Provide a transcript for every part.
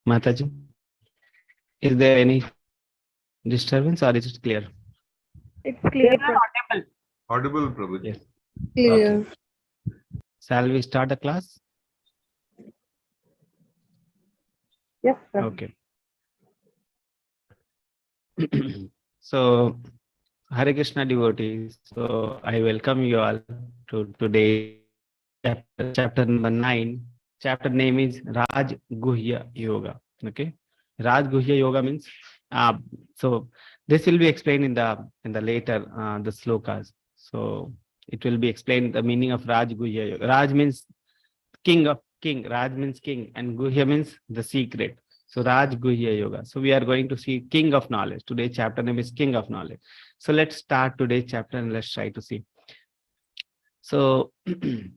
Mataji, is there any disturbance or is it clear? It's clear. Audible. Audible, Prabhuji. Yes. Clear. Okay. Shall we start the class? Yes, sir. Okay. So, Hare Krishna devotees. So, I welcome you all to today's chapter number 9. Chapter name is Raj Guhya Yoga. Okay. Raj Guhya Yoga means so this will be explained in the later the slokas. So it will be explained the meaning of Raj Guhya Yoga. Raj means king. Raj means king, and Guhya means the secret. So Raj Guhya Yoga. So we are going to see King of Knowledge. Today's chapter name is King of Knowledge. So let's start today's chapter and let's try to see. So we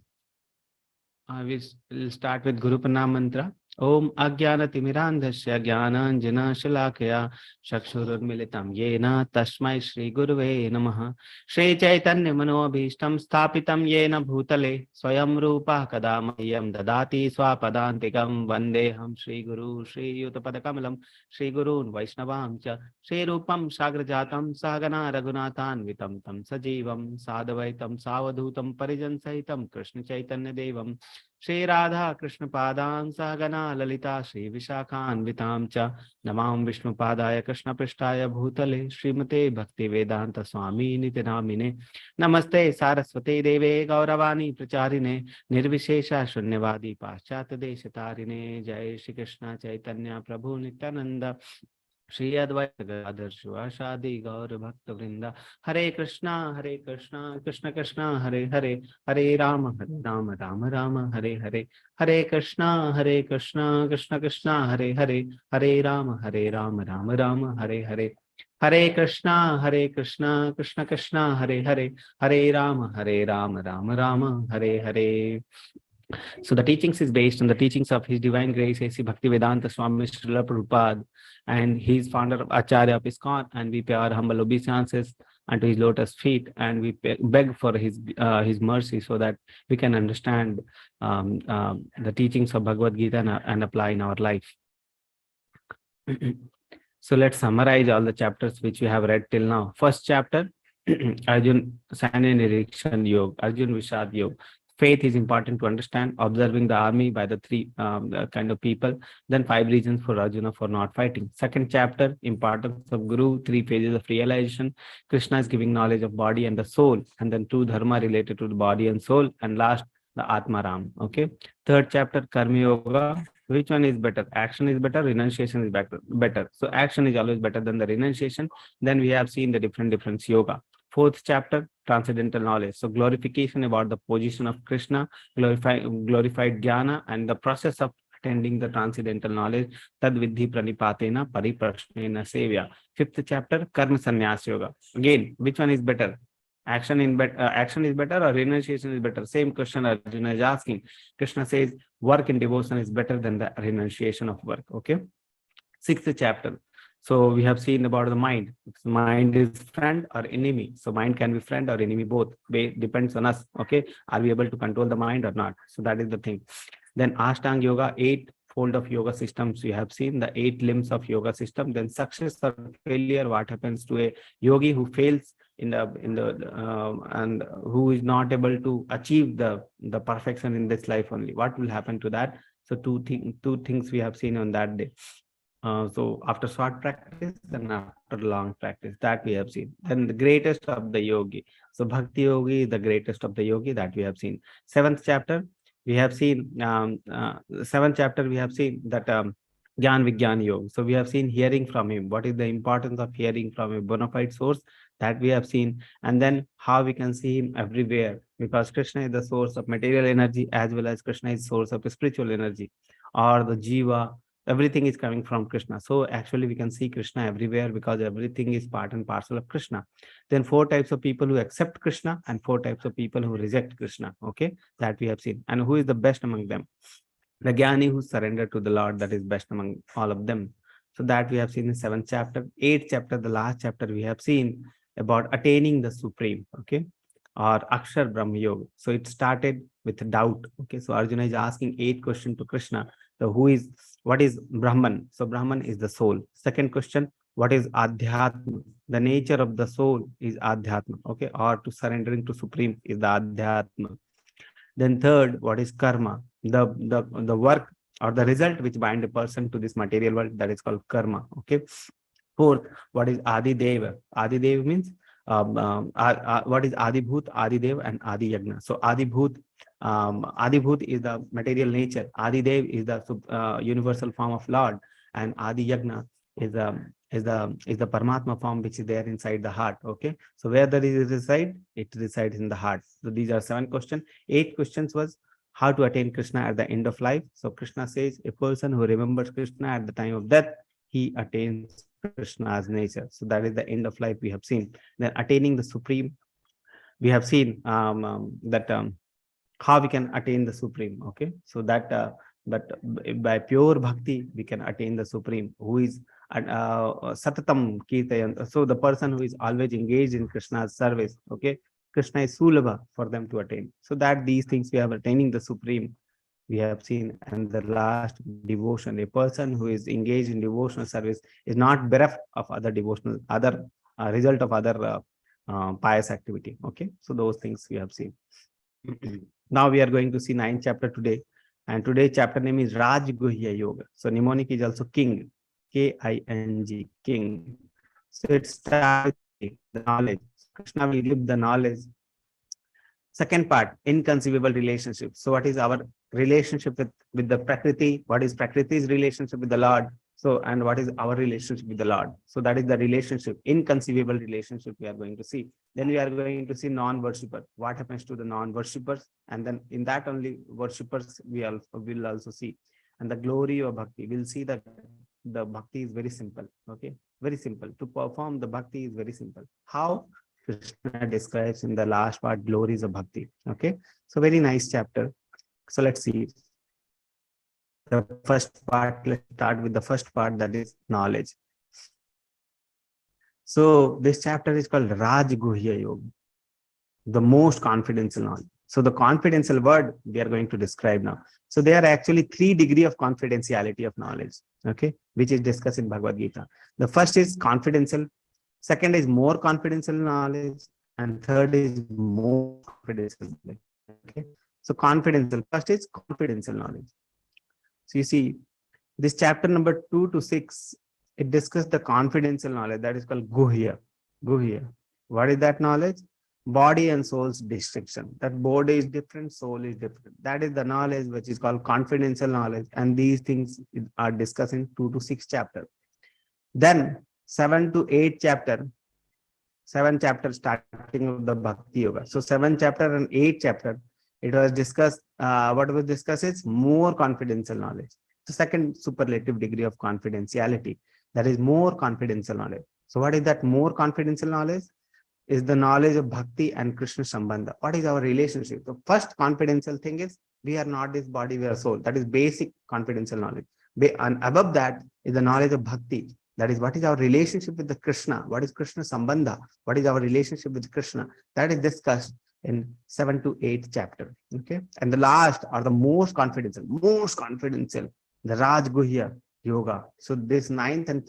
will start with Guru Pranam mantra. Om Agyana Timirandhasya Jnananjana Shalakaya Chakshurunmilitam Yena Tasmai Shri Guruve Namaha Shri Chaitanya Manobhishtam Sthapitam Yena Bhutale Swayam Rupa Kadamayam Dadati Swapadantikam Vandeham Shri Guru Shri Yutapadakamalam Shri Gurun Vaishnavam Cha Shri Rupam Sagrajatam Sagana Raghunathan Vitam Tam Sajivam Sadavaitam Savadhutam Parijan Sahitam Krishna Chaitanya Devam Shri Radha Krishna Padam Sagana Lalita Shri Vishakhan Vitam Cha Namam Vishnu Padaya Krishna Prishtaya Bhutale Srimate Bhakti Vedanta Swami Nitinamine Namaste Saraswati Deve Gauravani Pracharine Nirvishesha Shunyavadi Paschat Deshatarine Jai Shri Krishna Chaitanya Prabhu Nityananda Shri Advaita Gadadhar Shivashadi Gaur Bhakta Vrinda Hare Krishna Krishna Krishna Hare Hare Hare Rama Rama Rama Hare Hare Hare Krishna Krishna Krishna Hare Hare Hare Rama Rama Hare Hare Hare Krishna Krishna Krishna Hare Hare Hare Rama Rama Hare Hare. So the teachings is based on the teachings of His Divine Grace A.C. Bhaktivedanta Swami Srila Prabhupada, and he is founder of Acharya of ISKCON, and we pay our humble obeisances unto his lotus feet, and we beg for his mercy so that we can understand the teachings of Bhagavad Gita and apply in our life. So let's summarize all the chapters which we have read till now. First chapter, Arjun Sanya Nirikshan Yoga, Arjun Vishad Yoga. Faith is important to understand, observing the army by the three kind of people, then 5 reasons for Arjuna for not fighting. Second chapter, importance of Guru, 3 phases of realization. Krishna is giving knowledge of body and the soul, and then 2 dharma related to the body and soul, and last, the Atmaram. Okay. Third chapter, Karma Yoga. Which one is better? Action is better, renunciation is better. So action is always better than the renunciation. Then we have seen the different yoga. Fourth chapter, transcendental knowledge. So glorification about the position of Krishna, glorified jnana, and the process of attending the transcendental knowledge. Tad vidhi pranipatena pariprashnena sevya. Fifth chapter, karma sannyas yoga. Again, which one is better? Action is better or renunciation is better? Same question Arjuna is asking. Krishna says work in devotion is better than the renunciation of work. Okay. Sixth chapter. So we have seen about the mind. Mind is friend or enemy. So mind can be friend or enemy, both. Depends on us. Okay. Are we able to control the mind or not? So that is the thing. Then Ashtanga Yoga, 8-fold of yoga systems. We have seen the 8 limbs of yoga system. Then success or failure. What happens to a yogi who fails and who is not able to achieve the perfection in this life only? What will happen to that? So two things we have seen on that day. So after short practice and after long practice, that we have seen. Then the greatest of the yogi. So Bhakti Yogi is the greatest of the yogi, that we have seen. Seventh chapter, we have seen that Gyan Vigyan Yoga. So we have seen hearing from him. What is the importance of hearing from a bona fide source? That we have seen. And then how we can see him everywhere, because Krishna is the source of material energy as well as Krishna is source of spiritual energy, or the jiva. Everything is coming from Krishna. So actually we can see Krishna everywhere because everything is part and parcel of Krishna. Then 4 types of people who accept Krishna and 4 types of people who reject Krishna. Okay, that we have seen. And who is the best among them? The Jnani who surrendered to the Lord, that is best among all of them. So that we have seen in 7th chapter. 8th chapter, the last chapter, we have seen about attaining the Supreme. Okay, or Akshar Brahma Yoga. So it started with doubt. Okay, so Arjuna is asking 8 questions to Krishna. So who is What is Brahman? So Brahman is the soul. Second question, what is Adhyatma? The nature of the soul is Adhyatma, okay, or to surrendering to Supreme is the Adhyatma. Then third, what is karma? The work or the result which bind a person to this material world, that is called karma. Okay. Fourth, what is Adi Deva? Adi Deva means what is Adi Bhut, Adi Dev, and Adi Yagna. So Adi Bhut is the material nature. Adi Dev is the universal form of Lord, and Adi Yagna is the Paramatma form which is there inside the heart. Okay, so where does it reside? It resides in the heart. So these are 7 questions. 8 questions was how to attain Krishna at the end of life. So Krishna says a person who remembers Krishna at the time of death, he attains Krishna's nature. So that is the end of life we have seen. Then attaining the Supreme, we have seen that how we can attain the Supreme. Okay, so that by pure bhakti we can attain the Supreme, who is satatam kirtayan. So the person who is always engaged in Krishna's service. Okay, Krishna is sulabha for them to attain. So that these things we have attaining the Supreme we have seen. And the last, devotion. A person who is engaged in devotional service is not bereft of other devotional, other result of other pious activity. Okay, so those things we have seen. Now we are going to see 9th chapter today, and today's chapter name is Raj Guhya Yoga. So mnemonic is also king, King, king. So it starts with the knowledge. Krishna will give the knowledge. Second part, inconceivable relationship. So what is our relationship with the Prakriti? What is Prakriti's relationship with the Lord? So, and what is our relationship with the Lord? So that is the relationship, inconceivable relationship we are going to see. Then we are going to see non-worshipper. What happens to the non-worshippers? And then in that only worshippers we will also see. And the glory of bhakti. We'll see that the bhakti is very simple. Okay, very simple. To perform the bhakti is very simple. How? Krishna describes in the last part glories of bhakti. Okay, so very nice chapter. So let's see the first part. Let's start with the first part, that is knowledge. So this chapter is called Raj Guhya Yoga, the most confidential knowledge. So the confidential word we are going to describe now. So there are actually 3 degrees of confidentiality of knowledge, okay, which is discussed in Bhagavad Gita. The first is confidential, second is more confidential knowledge, and third is more confidential knowledge. Okay, so confidential, first is confidential knowledge. So you see, this chapter number 2 to 6, it discussed the confidential knowledge, that is called Guhya. Guhya. What is that knowledge? Body and soul's distinction. That body is different, soul is different. That is the knowledge which is called confidential knowledge. And these things are discussed in 2 to 6 chapter. Then 7 to 8 chapter, 7 chapters starting of the Bhakti Yoga. So 7 chapter and 8 chapter, it was discussed, what was discussed is more confidential knowledge. The second superlative degree of confidentiality, that is more confidential knowledge. So what is that more confidential knowledge? Is the knowledge of Bhakti and Krishna Sambandha. What is our relationship? The first confidential thing is we are not this body, we are soul. That is basic confidential knowledge. And above that is the knowledge of Bhakti. That is what is our relationship with the Krishna. What is Krishna Sambandha? What is our relationship with Krishna? That is discussed in 7 to 8 chapter. Okay. And the last or the most confidential, the Raj Guhya Yoga. So this 9th and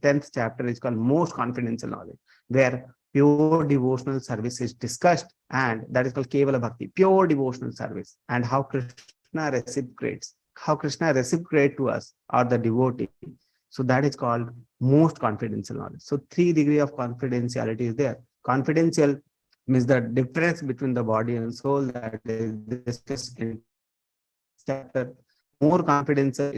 10th chapter is called most confidential knowledge, where pure devotional service is discussed, and that is called Kevala Bhakti, pure devotional service, and how Krishna reciprocates, to us or the devotee. So that is called most confidential knowledge. So 3 degrees of confidentiality is there. Confidential means the difference between the body and soul, that is discussed in chapter. More confidential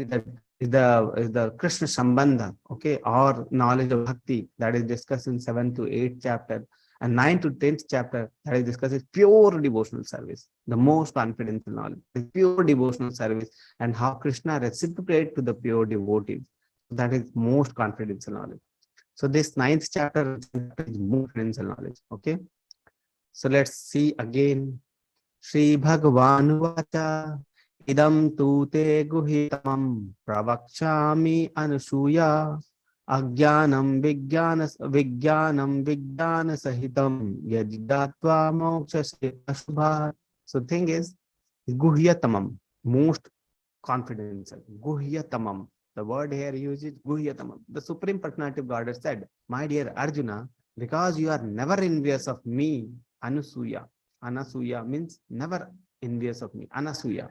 is the Krishna Sambandha, okay, or knowledge of Bhakti, that is discussed in 7 to 8 chapter. And 9 to 10th chapter, that is discussed is pure devotional service, the most confidential knowledge, is pure devotional service, and how Krishna reciprocates to the pure devotees. That is most confidential knowledge. So this 9th chapter is more confidential knowledge. Okay. So let's see again. Shri Bhagavan Vacha idam tu te guhitamam pravakshami anusuya ajnanam vijnana sahitam yajdatva moksha ashubha. So thing is guhyatamam, most confidential. Guhyatamam. The word here used is Guhyatamam. The Supreme Personality of Godhead said, my dear Arjuna, because you are never envious of me, Anasuya. Anasuya means never envious of me. Anasuya.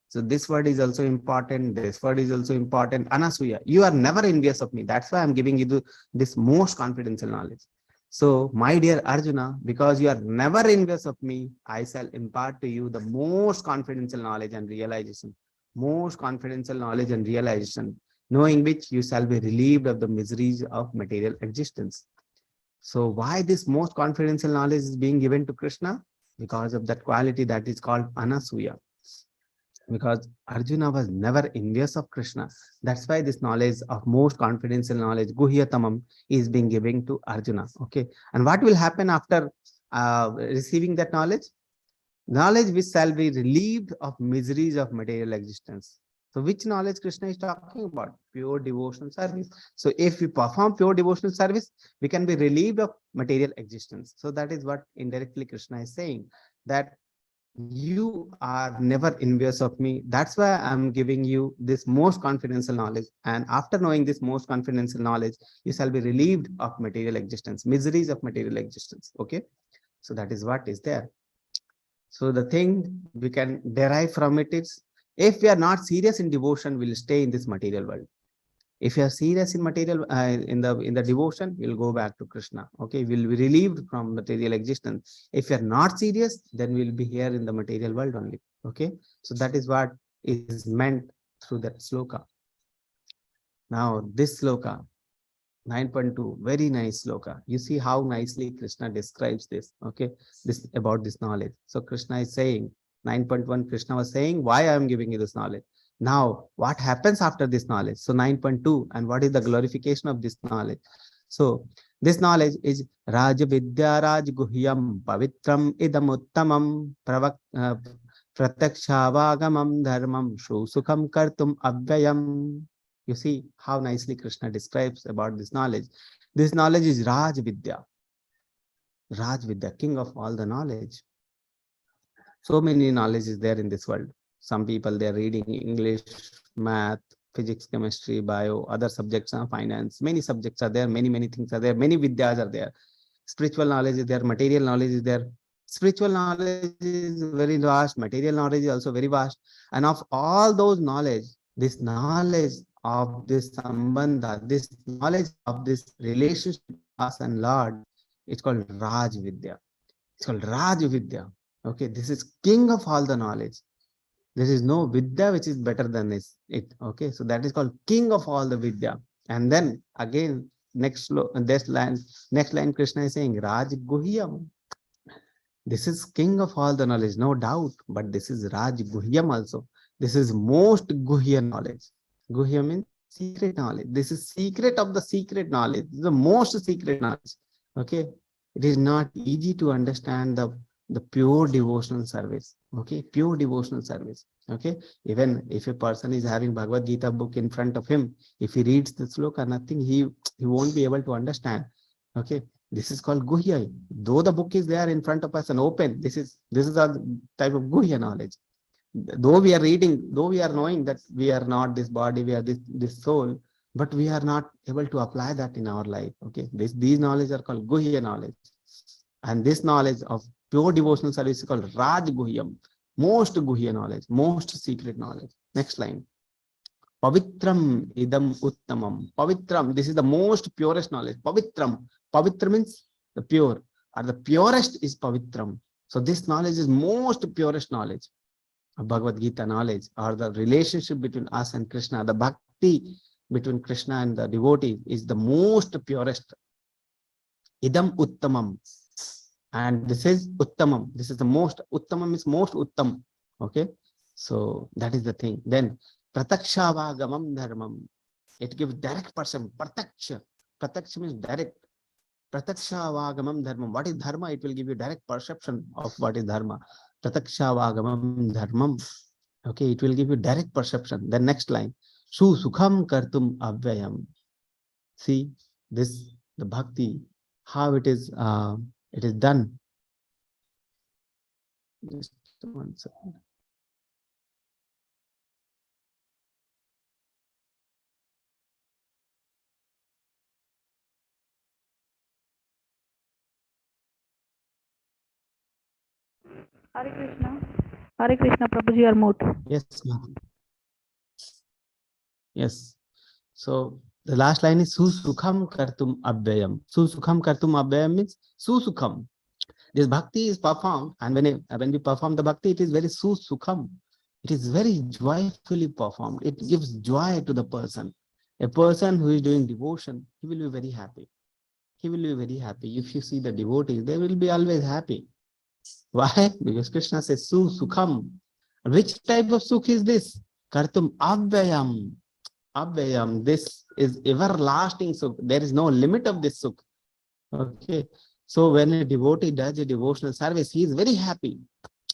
So this word is also important. This word is also important. Anasuya. You are never envious of me. That's why I'm giving you this most confidential knowledge. So, my dear Arjuna, because you are never envious of me, I shall impart to you the most confidential knowledge and realization. Most confidential knowledge and realization, knowing which you shall be relieved of the miseries of material existence. So, why this most confidential knowledge is being given to Krishna? Because of that quality that is called Anasuya. Because Arjuna was never envious of Krishna. That's why this knowledge of most confidential knowledge, Guhyatamam, is being given to Arjuna. Okay. And what will happen after receiving that knowledge? Knowledge which shall be relieved of miseries of material existence. So which knowledge Krishna is talking about? Pure devotional service. So if we perform pure devotional service, we can be relieved of material existence. So that is what indirectly Krishna is saying, that you are never envious of me. That's why I'm giving you this most confidential knowledge. And after knowing this most confidential knowledge, you shall be relieved of material existence, miseries of material existence. Okay. So that is what is there. So the thing we can derive from it is, if we are not serious in devotion, we'll stay in this material world. If you are serious in material, in the devotion, we'll go back to Krishna. Okay, we'll be relieved from material existence. If you are not serious, then we'll be here in the material world only. Okay, so that is what is meant through that sloka. Now, this sloka, 9.2, very nice sloka. You see how nicely Krishna describes this. Okay, this about this knowledge. So Krishna is saying, 9.1, Krishna was saying, why I am giving you this knowledge. Now, what happens after this knowledge? So 9.2, and what is the glorification of this knowledge? So this knowledge is Raj Vidya Raj Guhyam Pavitram Idam Uttamam Pratakshawagamam Dharmam Shu Sukham Kartum Avyayam. You see how nicely Krishna describes about this knowledge. This knowledge is Raj Vidya. Raj Vidya, king of all the knowledge. So many knowledge is there in this world. Some people, they are reading English, math, physics, chemistry, bio, other subjects, finance. Many subjects are there. Many things are there. Many vidyas are there. Spiritual knowledge is there. Material knowledge is there. Spiritual knowledge is very vast. Material knowledge is also very vast. And of all those knowledge, this knowledge of this sambandha, this knowledge of this relationship with us and Lord, it's called Raj Vidya. It's called Raj Vidya. Okay, this is king of all the knowledge. There is no Vidya which is better than this. Okay, so that is called king of all the Vidya. And then again, next line, Krishna is saying, Raj Guhyam. This is king of all the knowledge, no doubt, but this is Raj Guhyam also. This is most Guhya knowledge. Guhya means secret knowledge. This is secret of the secret knowledge. This is the most secret knowledge. Okay. It is not easy to understand the pure devotional service. Okay. Pure devotional service. Okay. Even if a person is having Bhagavad Gita book in front of him, if he reads the sloka, nothing, he won't be able to understand. Okay. This is called Guhya. Though the book is there in front of us and open, this is a type of Guhya knowledge. Though we are reading, though we are knowing that we are not this body, we are this soul, but we are not able to apply that in our life. Okay, these knowledge are called Guhya knowledge, and this knowledge of pure devotional service is called Raj Guhyam, most Guhya knowledge, most secret knowledge. Next line. Pavitram idam uttamam. Pavitram, this is the most purest knowledge. Pavitram. Pavitra means the pure, or the purest is Pavitram. So this knowledge is most purest knowledge. Bhagavad Gita knowledge, or the relationship between us and Krishna, the bhakti between Krishna and the devotee is the most purest. Idam uttamam. And this is uttamam. This is the most. Uttamam is most uttam. Okay. So that is the thing. Then pratakshawagamam dharmam. It gives direct perception. Prataksha. Prataksha means direct. Pratakshawagamam dharmam. What is dharma? It will give you direct perception of what is dharma. Pratakshawagamam dharmam. Okay, it will give you direct perception. The next line. Su sukham kartum avyayam. See this, the bhakti, how it is done. Just 1 second. Hare Krishna. Hare Krishna, Prabhuji, are mute. Yes, ma'am. Yes. So the last line is Susukham Kartum Abhyayam. Susukham Kartum Abhyayam means Susukham. This bhakti is performed, and when we perform the bhakti, it is very Susukham. It is very joyfully performed. It gives joy to the person. A person who is doing devotion, he will be very happy. He will be very happy. If you see the devotees, they will be always happy. Why? Because Krishna says Susukham. Which type of sukh is this? Kartum Abhyayam. Abhyayam. This is everlasting sukh. There is no limit of this sukh. Okay. So when a devotee does a devotional service, he is very happy.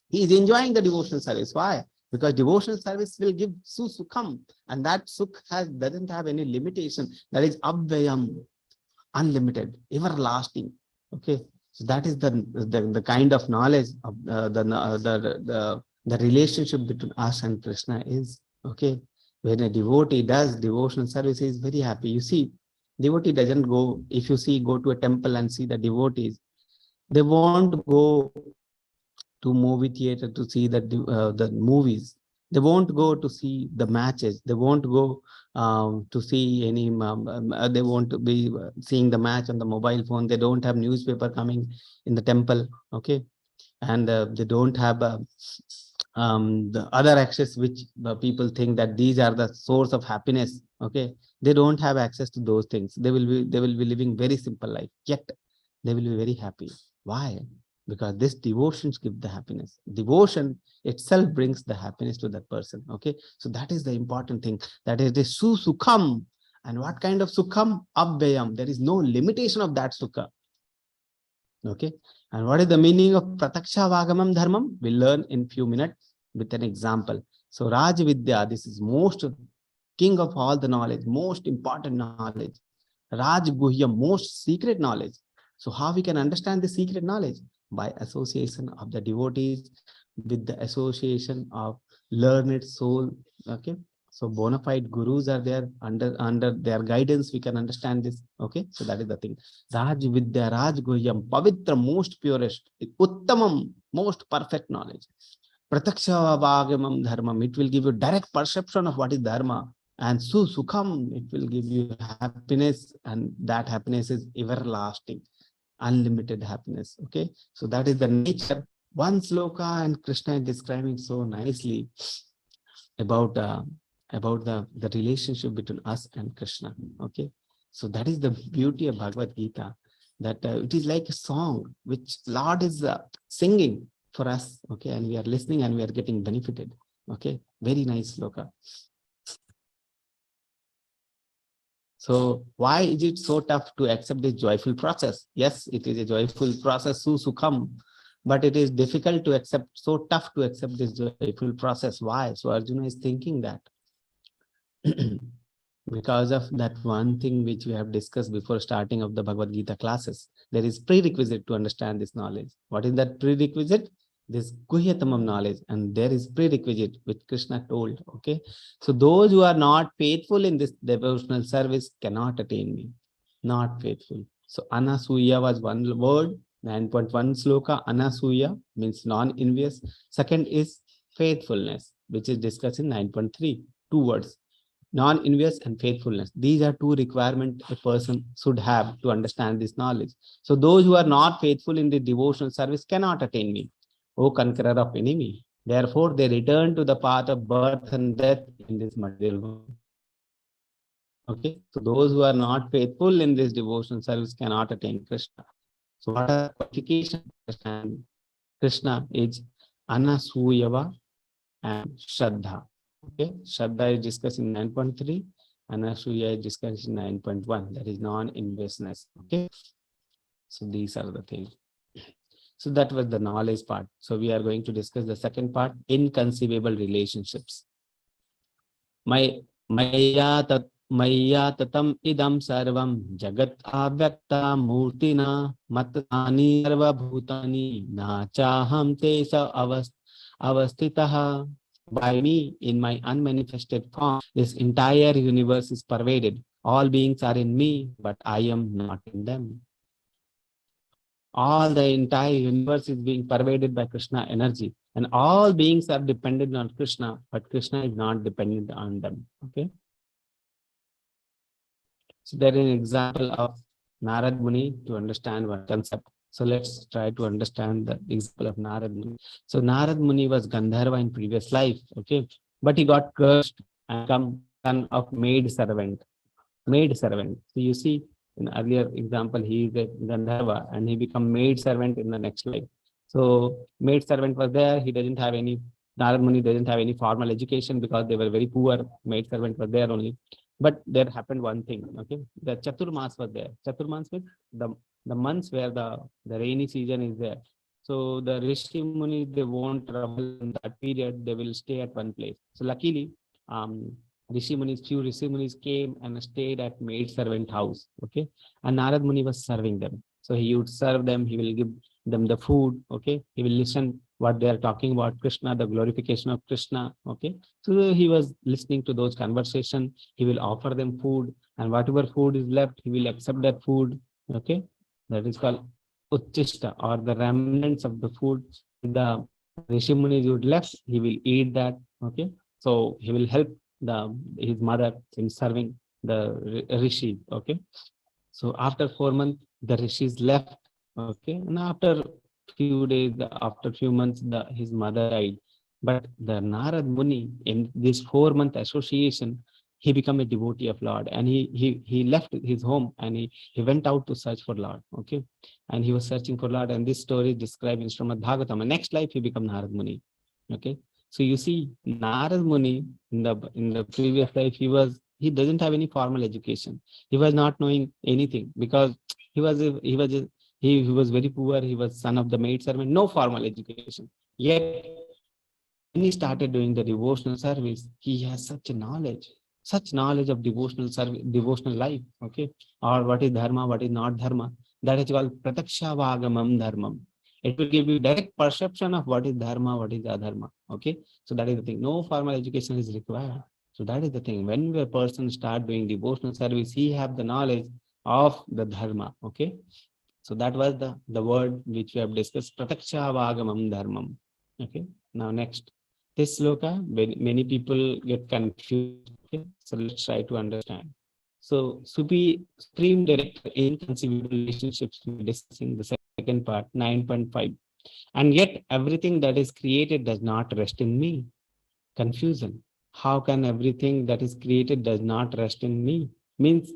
He is enjoying the devotional service. Why? Because devotional service will give sukham, and that sukh doesn't have any limitation. That is abhyayam, unlimited, everlasting. Okay. So that is the kind of knowledge of the relationship between us and Krishna is. Okay. When a devotee does devotional service, he is very happy. You see, devotee doesn't go, if you see, go to a temple and see the devotees, they won't go to movie theater to see the movies. They won't go to see the matches. They won't go to see any, they won't be seeing the match on the mobile phone. They don't have newspaper coming in the temple. Okay. And they don't have the other access which people think that these are the source of happiness. Okay. They don't have access to those things. They will be living very simple life, yet they will be very happy. Why? Because this devotions give the happiness. Devotion itself brings the happiness to that person. Okay. So that is the important thing. That is the sukham. And what kind of sukham? Abhyayam. There is no limitation of that sukha. Okay. And what is the meaning of prataksha vagamam dharmam? We'll learn in few minutes with an example. So Raj Vidya, this is most king of all the knowledge, most important knowledge. Raj Guhyam, most secret knowledge. So how we can understand the secret knowledge? By association of the devotees with the association of learned soul. Okay. So bona fide gurus are there. Under their guidance, we can understand this. Okay. So that is the thing. Raj Vidya, Raj Guhyam, Pavitra, most purest, Uttamam, most perfect knowledge. Prataksha Vagamam Dharmam, it will give you direct perception of what is Dharma. And Sukham, it will give you happiness, and that happiness is everlasting, unlimited happiness. Okay. So that is the nature. One sloka, and Krishna is describing so nicely about the relationship between us and Krishna. Okay. So that is the beauty of Bhagavad Gita, that it is like a song which Lord is singing for us. Okay. And we are listening and we are getting benefited. Okay. Very nice sloka. So why is it so tough to accept this joyful process? Yes, it is a joyful process, sukham, but it is difficult to accept, so tough to accept this joyful process. Why? So Arjuna is thinking that because of that one thing which we have discussed before starting of the Bhagavad Gita classes, there is prerequisite to understand this knowledge. What is that prerequisite? This Guhyatamam knowledge, and there is prerequisite which Krishna told. Okay. So those who are not faithful in this devotional service cannot attain me. Not faithful. So Anasuya was one word, 9.1 sloka. Anasuya means non-envious. Second is faithfulness, which is discussed in 9.3. 2 words. Non-envious and faithfulness. These are 2 requirements a person should have to understand this knowledge. So those who are not faithful in the devotional service cannot attain me. O conqueror of enemy. Therefore, they return to the path of birth and death in this material world. Okay. So those who are not faithful in this devotional service cannot attain Krishna. So what are the qualifications? Krishna is Anasuyava and Shraddha. Okay, Shraddha is discussed in 9.3, Anasuya is discussed in 9.1, that is non-investness. Okay, so these are the things. So that was the knowledge part. So we are going to discuss the second part, inconceivable relationships. Maya tatam idam sarvam jagat avyakta murtina matani sarva bhutani na chaham tesa avastitaha. By me, in my unmanifested form, this entire universe is pervaded. All beings are in me, but I am not in them. All the entire universe is being pervaded by Krishna energy, and all beings are dependent on Krishna, but Krishna is not dependent on them. Okay. So there is an example of Narad Muni to understand one concept. So let's try to understand the example of Narad Muni. So Narad Muni was Gandharva in previous life, okay, but he got cursed and become son of maid servant. Maid servant. So you see, in earlier example, he is a Gandharva and he become maid servant in the next life. So maid servant was there. He doesn't have any. Narad Muni doesn't have any formal education because they were very poor. Maid servant was there only. But there happened one thing. Okay, the Chaturmas was there. Chaturmas means the months where the rainy season is there. So the Rishi Muni, they won't travel in that period. They will stay at one place. So luckily, few Rishi Munis came and stayed at maid servant house. Okay, and Narad Muni was serving them. So he would serve them. He will give them the food. Okay, he will listen what they are talking about Krishna, the glorification of Krishna. Okay, so he was listening to those conversations. He will offer them food, and whatever food is left, he will accept that food. Okay, that is called Uttishta, or the remnants of the food. The Rishi Munis would left, he will eat that. Okay, so he will help his mother in serving the rishi. Okay, so after 4 months, the rishis left. Okay, and after few days, after few months, his mother died. But the Narad Muni, in this 4 month association, he became a devotee of Lord, and he left his home and he went out to search for Lord. Okay, and he was searching for Lord, and this story is described in Srimad Bhagavatam. And next life, he became Narad Muni. Okay, so you see, Narad Muni in the previous life, he doesn't have any formal education. He was not knowing anything because he was a- he was a- he was very poor. He was son of the maid servant, no formal education. Yet when he started doing the devotional service, he has such knowledge of devotional service, devotional life. Okay, or what is dharma, what is not dharma. That is called prataksha vagamam dharmam. It will give you direct perception of what is dharma, what is adharma. Okay, so that is the thing. No formal education is required. So that is the thing. When a person start doing devotional service, he have the knowledge of the dharma. Okay, so that was the word which we have discussed. Prataksha vagamam dharmam. Okay, now next. This sloka, many people get confused. Okay, so let's try to understand. So, supreme direct inconceivable relationships, we're discussing the second part, 9.5. And yet, everything that is created does not rest in me. Confusion. How can everything that is created does not rest in me? Means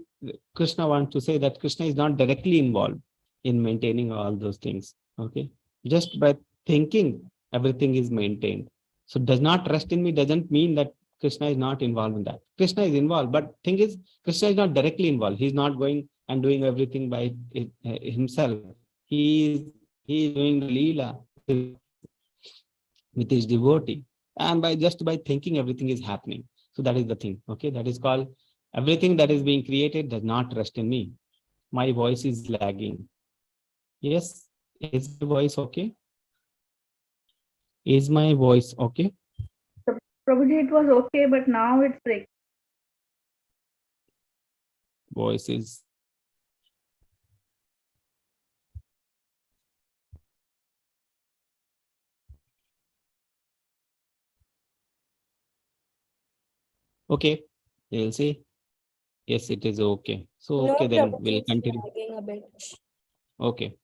Krishna wants to say that Krishna is not directly involved in maintaining all those things. Okay, just by thinking, everything is maintained. So does not rest in me doesn't mean that Krishna is not involved in that. Krishna is involved, but thing is, Krishna is not directly involved. He's not going and doing everything by himself. He is doing the leela with his devotee, and by thinking, everything is happening. So that is the thing. Okay, that is called everything that is being created does not rest in me. My voice is lagging. Yes, is my voice okay? Is my voice okay? Prabhuji, it was okay, but now it's breaking. Voice is okay. You'll see. Yes, it is okay. So No, okay, then Prabhuji, we'll it's continue. lagging a bit. Okay.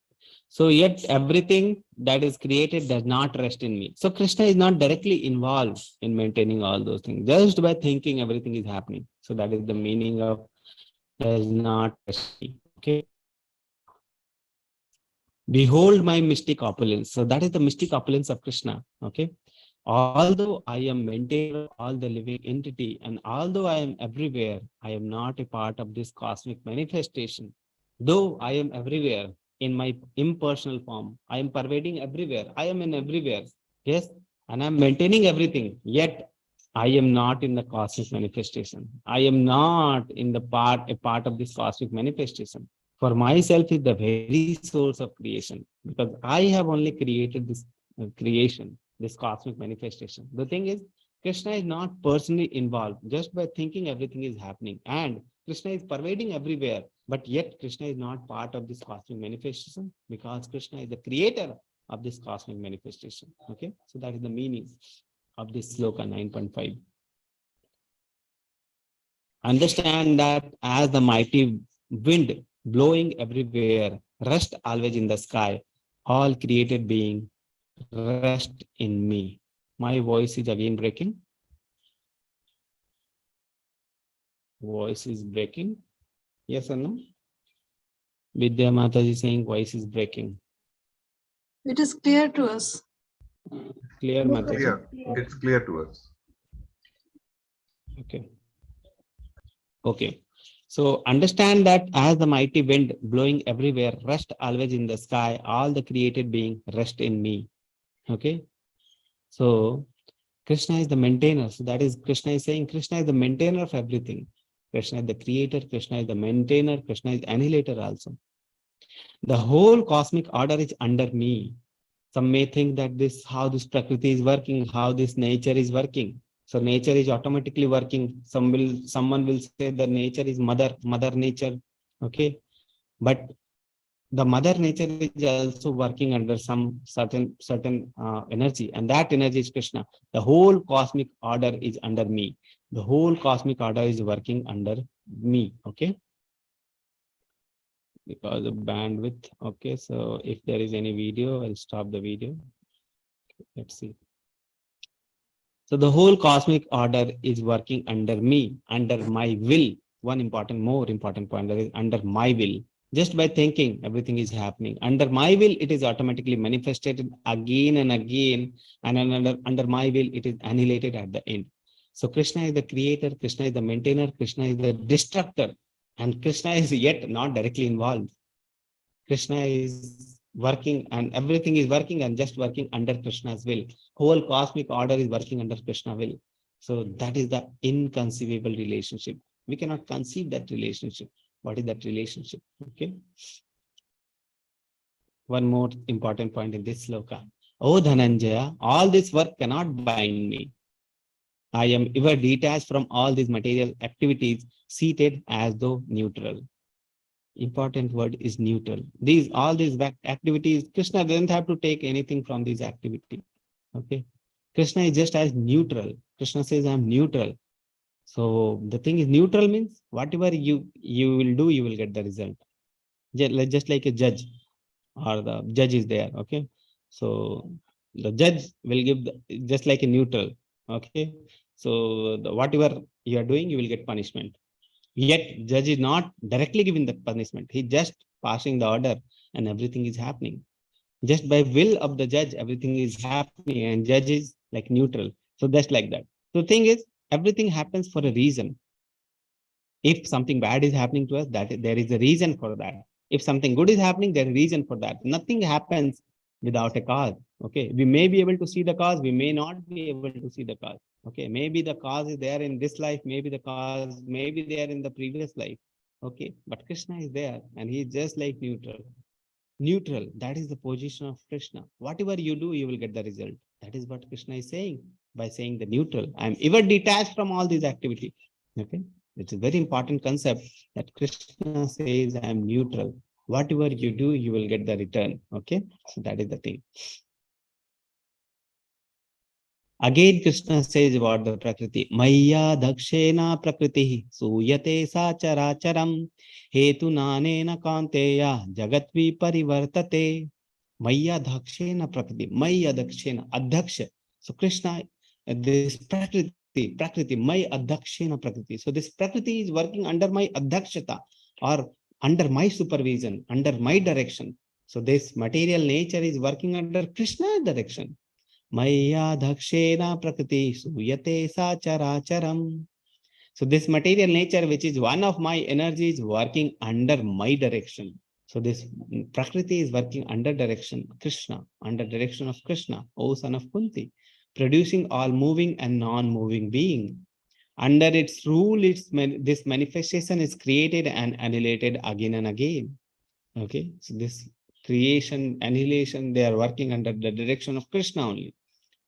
So yet everything that is created does not rest in me. So Krishna is not directly involved in maintaining all those things. Just by thinking, everything is happening. So that is the meaning of does not rest in me. Okay. Behold my mystic opulence. So that is the mystic opulence of Krishna. Okay. Although I am maintainer of all the living entity, and although I am everywhere, I am not a part of this cosmic manifestation. Though I am everywhere in my impersonal form, I am pervading everywhere. I am in everywhere. Yes, and I am maintaining everything. Yet I am not in the cosmic manifestation. I am not in a part of this cosmic manifestation. For myself is the very source of creation, because I have only created this creation, this cosmic manifestation. The thing is, Krishna is not personally involved. Just by thinking, everything is happening. And Krishna is pervading everywhere. But yet, Krishna is not part of this cosmic manifestation because Krishna is the creator of this cosmic manifestation. Okay, so that is the meaning of this sloka 9.5. Understand that as the mighty wind blowing everywhere, rest always in the sky, all created being rest in me. My voice is again breaking. Voice is breaking. Yes or no? Vidya Mataji saying voice is breaking. It is clear to us. Clear, Mataji? Clear. It's clear to us. Okay. Okay. So understand that as the mighty wind blowing everywhere, rest always in the sky, all the created being rest in me. Okay. So Krishna is the maintainer. So that is Krishna is saying Krishna is the maintainer of everything. Krishna is the creator, Krishna is the maintainer, Krishna is annihilator also. The whole cosmic order is under me. Some may think that this, how this Prakriti is working, how this nature is working. So nature is automatically working. Someone will say that nature is mother nature. Okay. But the mother nature is also working under some certain energy, and that energy is Krishna. The whole cosmic order is under me. The whole cosmic order is working under me. Okay. Because of bandwidth. Okay, so if there is any video, I'll stop the video. Let's see. So the whole cosmic order is working under me, under my will. One more important point, that is under my will. Just by thinking, everything is happening. Under my will, it is automatically manifested again and again. And under my will, it is annihilated at the end. So Krishna is the creator, Krishna is the maintainer, Krishna is the destructor. And Krishna is yet not directly involved. Krishna is working and everything is working and just working under Krishna's will. Whole cosmic order is working under Krishna's will. So that is the inconceivable relationship. We cannot conceive that relationship. What is that relationship? Okay. One more important point in this sloka. O Dhananjaya, all this work cannot bind me. I am ever detached from all these material activities, seated as though neutral. Important word is neutral. All these activities, Krishna doesn't have to take anything from these activities. Okay. Krishna is just as neutral. Krishna says, I'm neutral. So the thing is, neutral means whatever you will do, you will get the result. Just like a judge, or the judge is there. Okay. So the judge will give just like a neutral. Okay. So whatever you are doing, you will get punishment. Yet judge is not directly giving the punishment. He just passing the order and everything is happening. Just by will of the judge, everything is happening, and judge is like neutral. So that's like that. So the thing is, everything happens for a reason. If something bad is happening to us, there is a reason for that. If something good is happening, there is a reason for that. Nothing happens without a cause. Okay. We may be able to see the cause, we may not be able to see the cause. Okay, maybe the cause is there in this life, maybe the cause may be there in the previous life. Okay, but Krishna is there and he is just like neutral. Neutral, that is the position of Krishna. Whatever you do, you will get the result. That is what Krishna is saying by saying the neutral. I am ever detached from all these activities. Okay, it's a very important concept that Krishna says I am neutral. Whatever you do, you will get the return. Okay, so that is the thing. Again, Krishna says about the Prakriti. Maya dakshena prakriti suyate sacharacharam hetu nanena kanteya jagatvi parivartate. Maya dakshena prakriti. Maya dakshena adhaksha. So Krishna, this prakriti, Maya adhakshena prakriti. So this prakriti is working under my adhakshata, or under my supervision, under my direction. So this material nature is working under Krishna's direction. Maya dakshena prakriti suyate sacharacharam. So this material nature, which is one of my energies, working under my direction. So this Prakriti is working under direction Krishna, under direction of Krishna, O son of Kunti, producing all moving and non-moving being. Under its rule, this manifestation is created and annihilated again and again. Okay, so this creation, annihilation, they are working under the direction of Krishna only.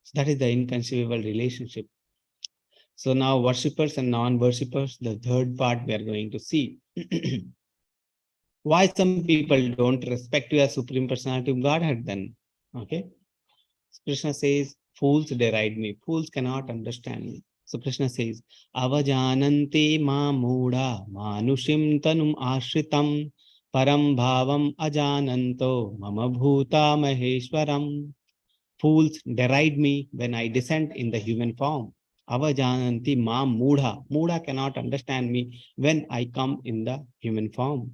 So that is the inconceivable relationship. So now worshippers and non-worshippers, the third part we are going to see. Why some people don't respect you as Supreme Personality of Godhead then? Okay. Krishna says, fools deride me. Fools cannot understand me. So Krishna says, Avajananti ma muda manushim tanum ashritam param bhavam ajananto mama bhuta maheshwaram. Fools deride me when I descend in the human form. Avajananti ma mudha. Mudha cannot understand me when I come in the human form.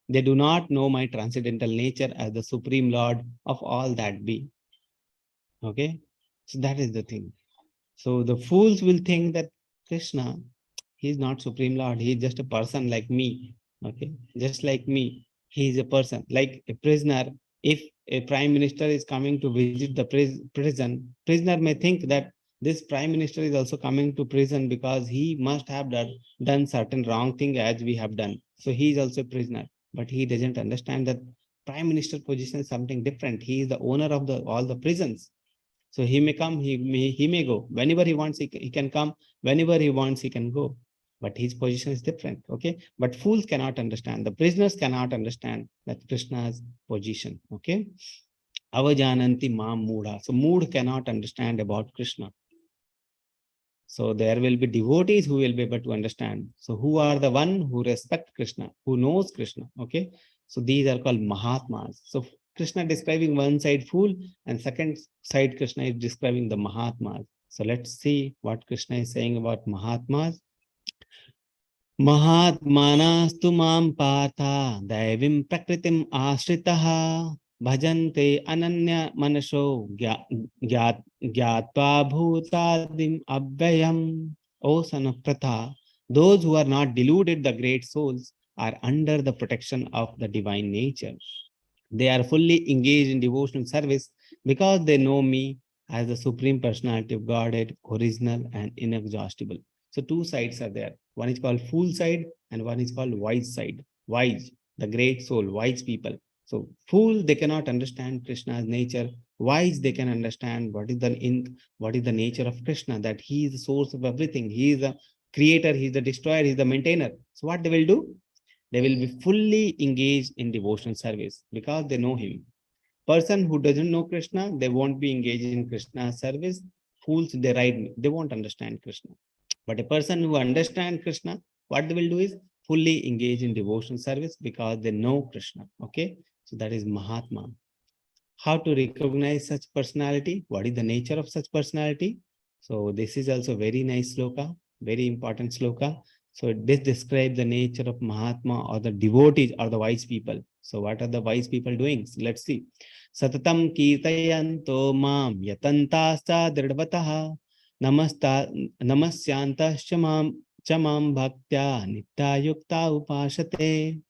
They do not know my transcendental nature as the Supreme Lord of all that be. Okay, so that is the thing. So the fools will think that Krishna, he is not Supreme Lord, he is just a person like me. Okay, just like me, he is a person like a prisoner. If a prime minister is coming to visit the prison, prisoner may think that this prime minister is also coming to prison because he must have done certain wrong thing as we have done. So he is also a prisoner, but he doesn't understand that prime minister position is something different. He is the owner of all the prisons. So he may come, he may go. Whenever he wants, he can come. Whenever he wants, he can go. But his position is different. Okay. But fools cannot understand. The prisoners cannot understand that Krishna's position. Okay. Avajananti mam mudha. So mood cannot understand about Krishna. So there will be devotees who will be able to understand. So who are the one who respect Krishna, who knows Krishna? Okay. So these are called Mahatmas. So Krishna describing one side fool and second side Krishna is describing the Mahatmas. So let's see what Krishna is saying about Mahatmas. Mahatmanastu mam partha daivim prakritim ashritaha bhajante ananya manasho gyatva bhutadim abhyayam. O son of Pratha, those who are not deluded, the great souls, are under the protection of the divine nature. They are fully engaged in devotional service because they know me as the Supreme Personality of Godhead, original and inexhaustible. So two sides are there. One is called fool side and one is called wise side. Wise, the great soul, wise people. So fool, they cannot understand Krishna's nature. Wise, they can understand what is the nature of Krishna, that he is the source of everything. He is the creator, he is the destroyer, he is the maintainer. So what they will do? They will be fully engaged in devotional service because they know him. Person who doesn't know Krishna, they won't be engaged in Krishna's service. Fools deride me. They won't understand Krishna. But a person who understands Krishna, what they will do is fully engage in devotional service because they know Krishna. Okay, so that is Mahatma. How to recognize such personality? What is the nature of such personality? So this is also very nice sloka, very important sloka. So this describes the nature of Mahatma or the devotees or the wise people. So what are the wise people doing? So let's see. Satatam kirtayanto mam yatantascha dridvataha namasyantascha mam bhaktya nityayukta upashate.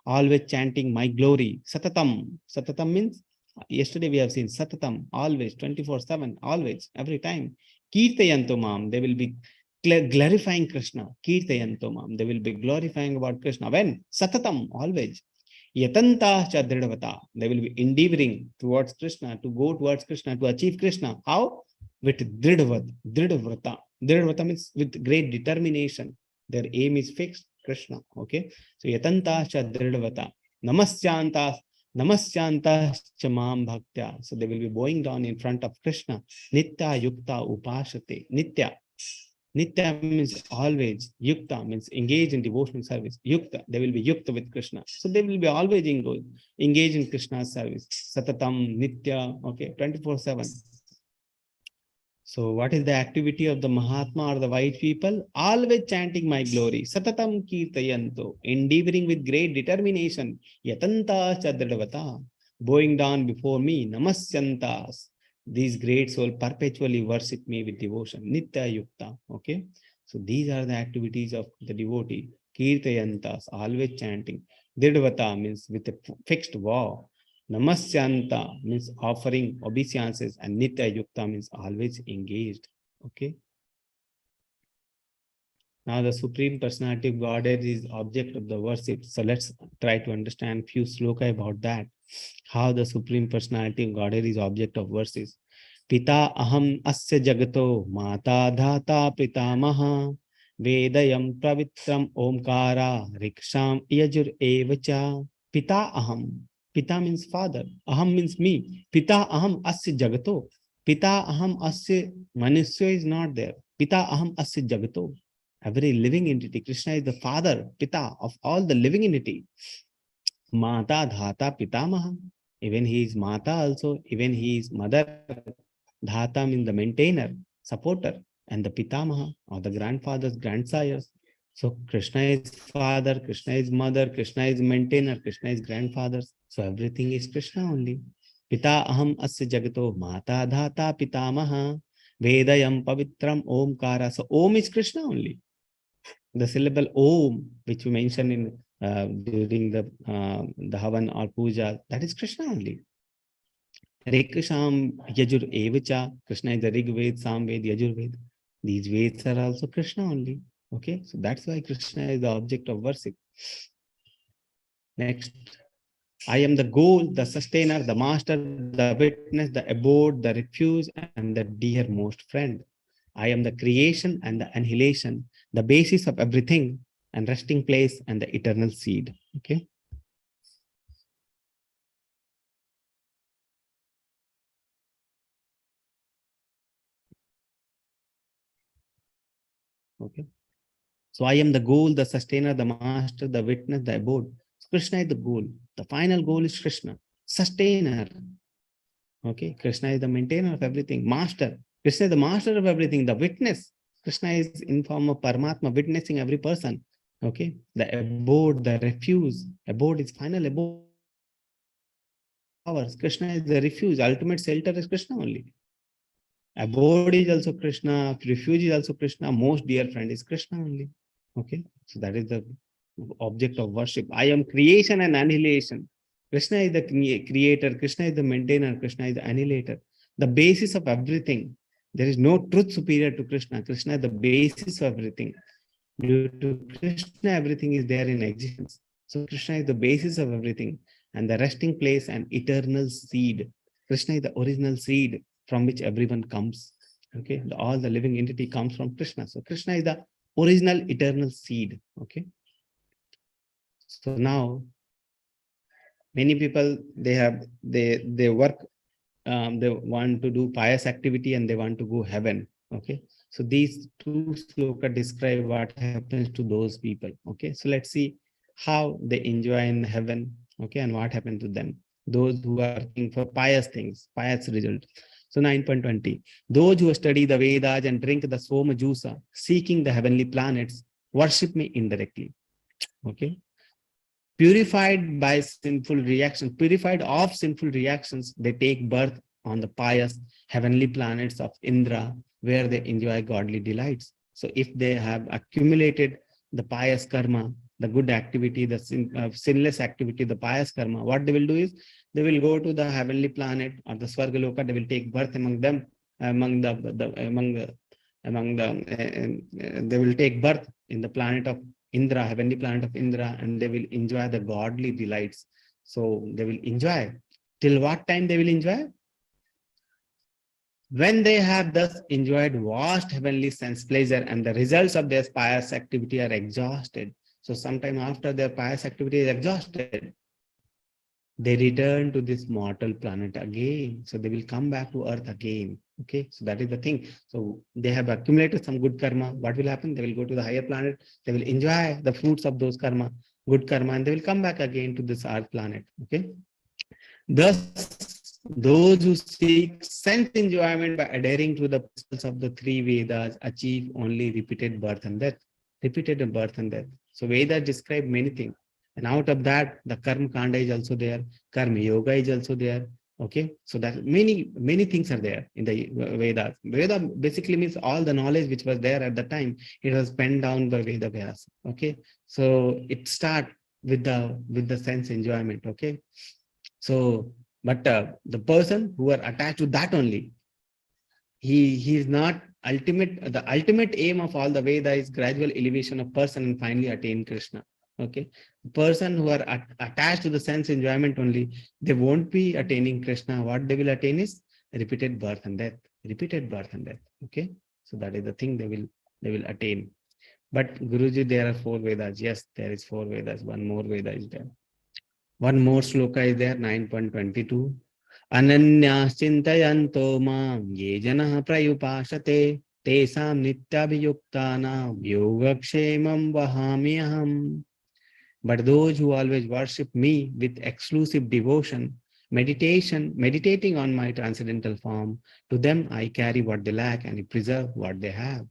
Always chanting my glory. Satatam. Satatam means yesterday we have seen Satatam, always, 24/7, always, every time. Kirtayanto mam, they will be glorifying Krishna. Kirtayanto mam, they will be glorifying about Krishna. When? Satatam, always. Yatanta cha dridavata, they will be endeavoring towards Krishna, to go towards Krishna, to achieve Krishna. How? With dridvrata. Dridvrata means with great determination. Their aim is fixed, Krishna. Okay. So yatanta cha dridavata. Namasyanta chamam bhaktya. So they will be bowing down in front of Krishna. Nitya yukta upashate. Nitya. Nitya means always. Yukta means engage in devotional service. Yukta, they will be yukta with Krishna. So they will be always engaged in Krishna's service. Satatam, Nitya, okay, 24/7. So what is the activity of the Mahatma or the white people? Always chanting my glory. Satatam kirtayanto, endeavoring with great determination. Yatanta chadradavata, bowing down before me. Namasyantas, these great souls perpetually worship me with devotion. Nitya yukta. Okay. So these are the activities of the devotee. Kirtayantas, always chanting. Dridvata means with a fixed vow. Namasyanta means offering obeisances, and Nitya Yukta means always engaged. Okay. Now the Supreme Personality of Godhead is object of the worship. So let's try to understand few sloka about that. How the Supreme Personality of Godhead is object of worship. Pita aham asya jagato mata dhata pitamaha vedayam pravitram omkara riksham yajur evacha. Pita aham. Pita means father. Aham means me. Pita aham asya jagato. Pita aham asya. Manusya is not there. Pita aham asya jagato. Every living entity. Krishna is the father, Pita of all the living entity. Mata dhata pitamaha. Even he is Mata also. Even he is mother. Dhata means the maintainer, supporter, and the Pitamaha or the grandfathers, grandsires. So Krishna is father, Krishna is mother, Krishna is maintainer, Krishna is grandfathers. So everything is Krishna only. Pita aham asya jagato mata dhata pitamaha vedayam pavitram omkara. So Om is Krishna only. The syllable Om, which we mentioned in during the Havan or Puja, that is Krishna only. Rekasham Yajur Evacha. Krishna is the Rig Ved, Sam Ved, Yajur Ved. These Veds are also Krishna only. Okay, so that's why Krishna is the object of worship. Next, I am the goal, the sustainer, the master, the witness, the abode, the refuge, and the dearmost friend. I am the creation and the annihilation, the basis of everything, and resting place and the eternal seed. Okay. Okay. So I am the goal, the sustainer, the master, the witness, the abode. So Krishna is the goal. The final goal is Krishna. Sustainer. Okay. Krishna is the maintainer of everything. Master. Krishna is the master of everything. The witness. Krishna is in form of Paramatma, witnessing every person. Okay. The abode, the refuge. Abode is final abode. Krishna is the refuge. Ultimate shelter is Krishna only. Abode is also Krishna. Refuge is also Krishna. Most dear friend is Krishna only. Okay. So that is the object of worship. I am creation and annihilation. Krishna is the creator. Krishna is the maintainer. Krishna is the annihilator. The basis of everything. There is no truth superior to Krishna. Krishna is the basis of everything. Due to Krishna, everything is there in existence. So Krishna is the basis of everything and the resting place and eternal seed. Krishna is the original seed from which everyone comes. Okay, all the living entity comes from Krishna. So Krishna is the original eternal seed. Okay. So now many people they work, they want to do pious activity and they want to go heaven. Okay. So these two sloka describe what happens to those people. Okay. So let's see how they enjoy in heaven. Okay. And what happened to them. Those who are looking for pious things, pious results. So 9.20, those who study the Vedas and drink the Soma Jusa, seeking the heavenly planets, worship me indirectly. Okay. Purified by sinful reactions, purified of sinful reactions, they take birth on the pious heavenly planets of Indra, where they enjoy godly delights. So if they have accumulated the pious karma, the good activity, the sinless activity, the pious karma, what they will do is they will go to the heavenly planet or the Swargaloka. They will take birth among them, they will take birth in the planet of Indra, heavenly planet of Indra, and they will enjoy the godly delights. So they will enjoy. Till what time they will enjoy? When they have thus enjoyed vast heavenly sense pleasure and the results of their pious activity are exhausted. So sometime after their pious activity is exhausted, they return to this mortal planet again. So they will come back to earth again. Okay, so that is the thing. So they have accumulated some good karma. What will happen? They will go to the higher planet. They will enjoy the fruits of those karma, good karma, and they will come back again to this earth planet. Okay. Thus, those who seek sense enjoyment by adhering to the principles of the three Vedas achieve only repeated birth and death. Repeated birth and death. So Vedas describe many things. And out of that, the Karma Kanda is also there. Karma Yoga is also there. Okay. So that many things are there in the Vedas. Veda basically means all the knowledge which was there at the time. It was penned down by Veda Vyasa. Okay. So it starts with the sense enjoyment. Okay. So, but the person who are attached to that only, he is not ultimate. The ultimate aim of all the Veda is gradual elevation of person and finally attain Krishna. Okay, the person who are attached to the sense enjoyment only, they won't be attaining Krishna. What they will attain is repeated birth and death, repeated birth and death. Okay, so that is the thing they will attain. But Guruji, there are 4 Vedas. Yes, there is 4 Vedas. One more Veda is there. One more sloka is there, 9.22. Ananyas chintayanto mam ye janah prayupashate tesam nityabhiyuktana yogakshemam vahamyaham. But those who always worship me with exclusive devotion, meditating on my transcendental form, to them I carry what they lack and preserve what they have.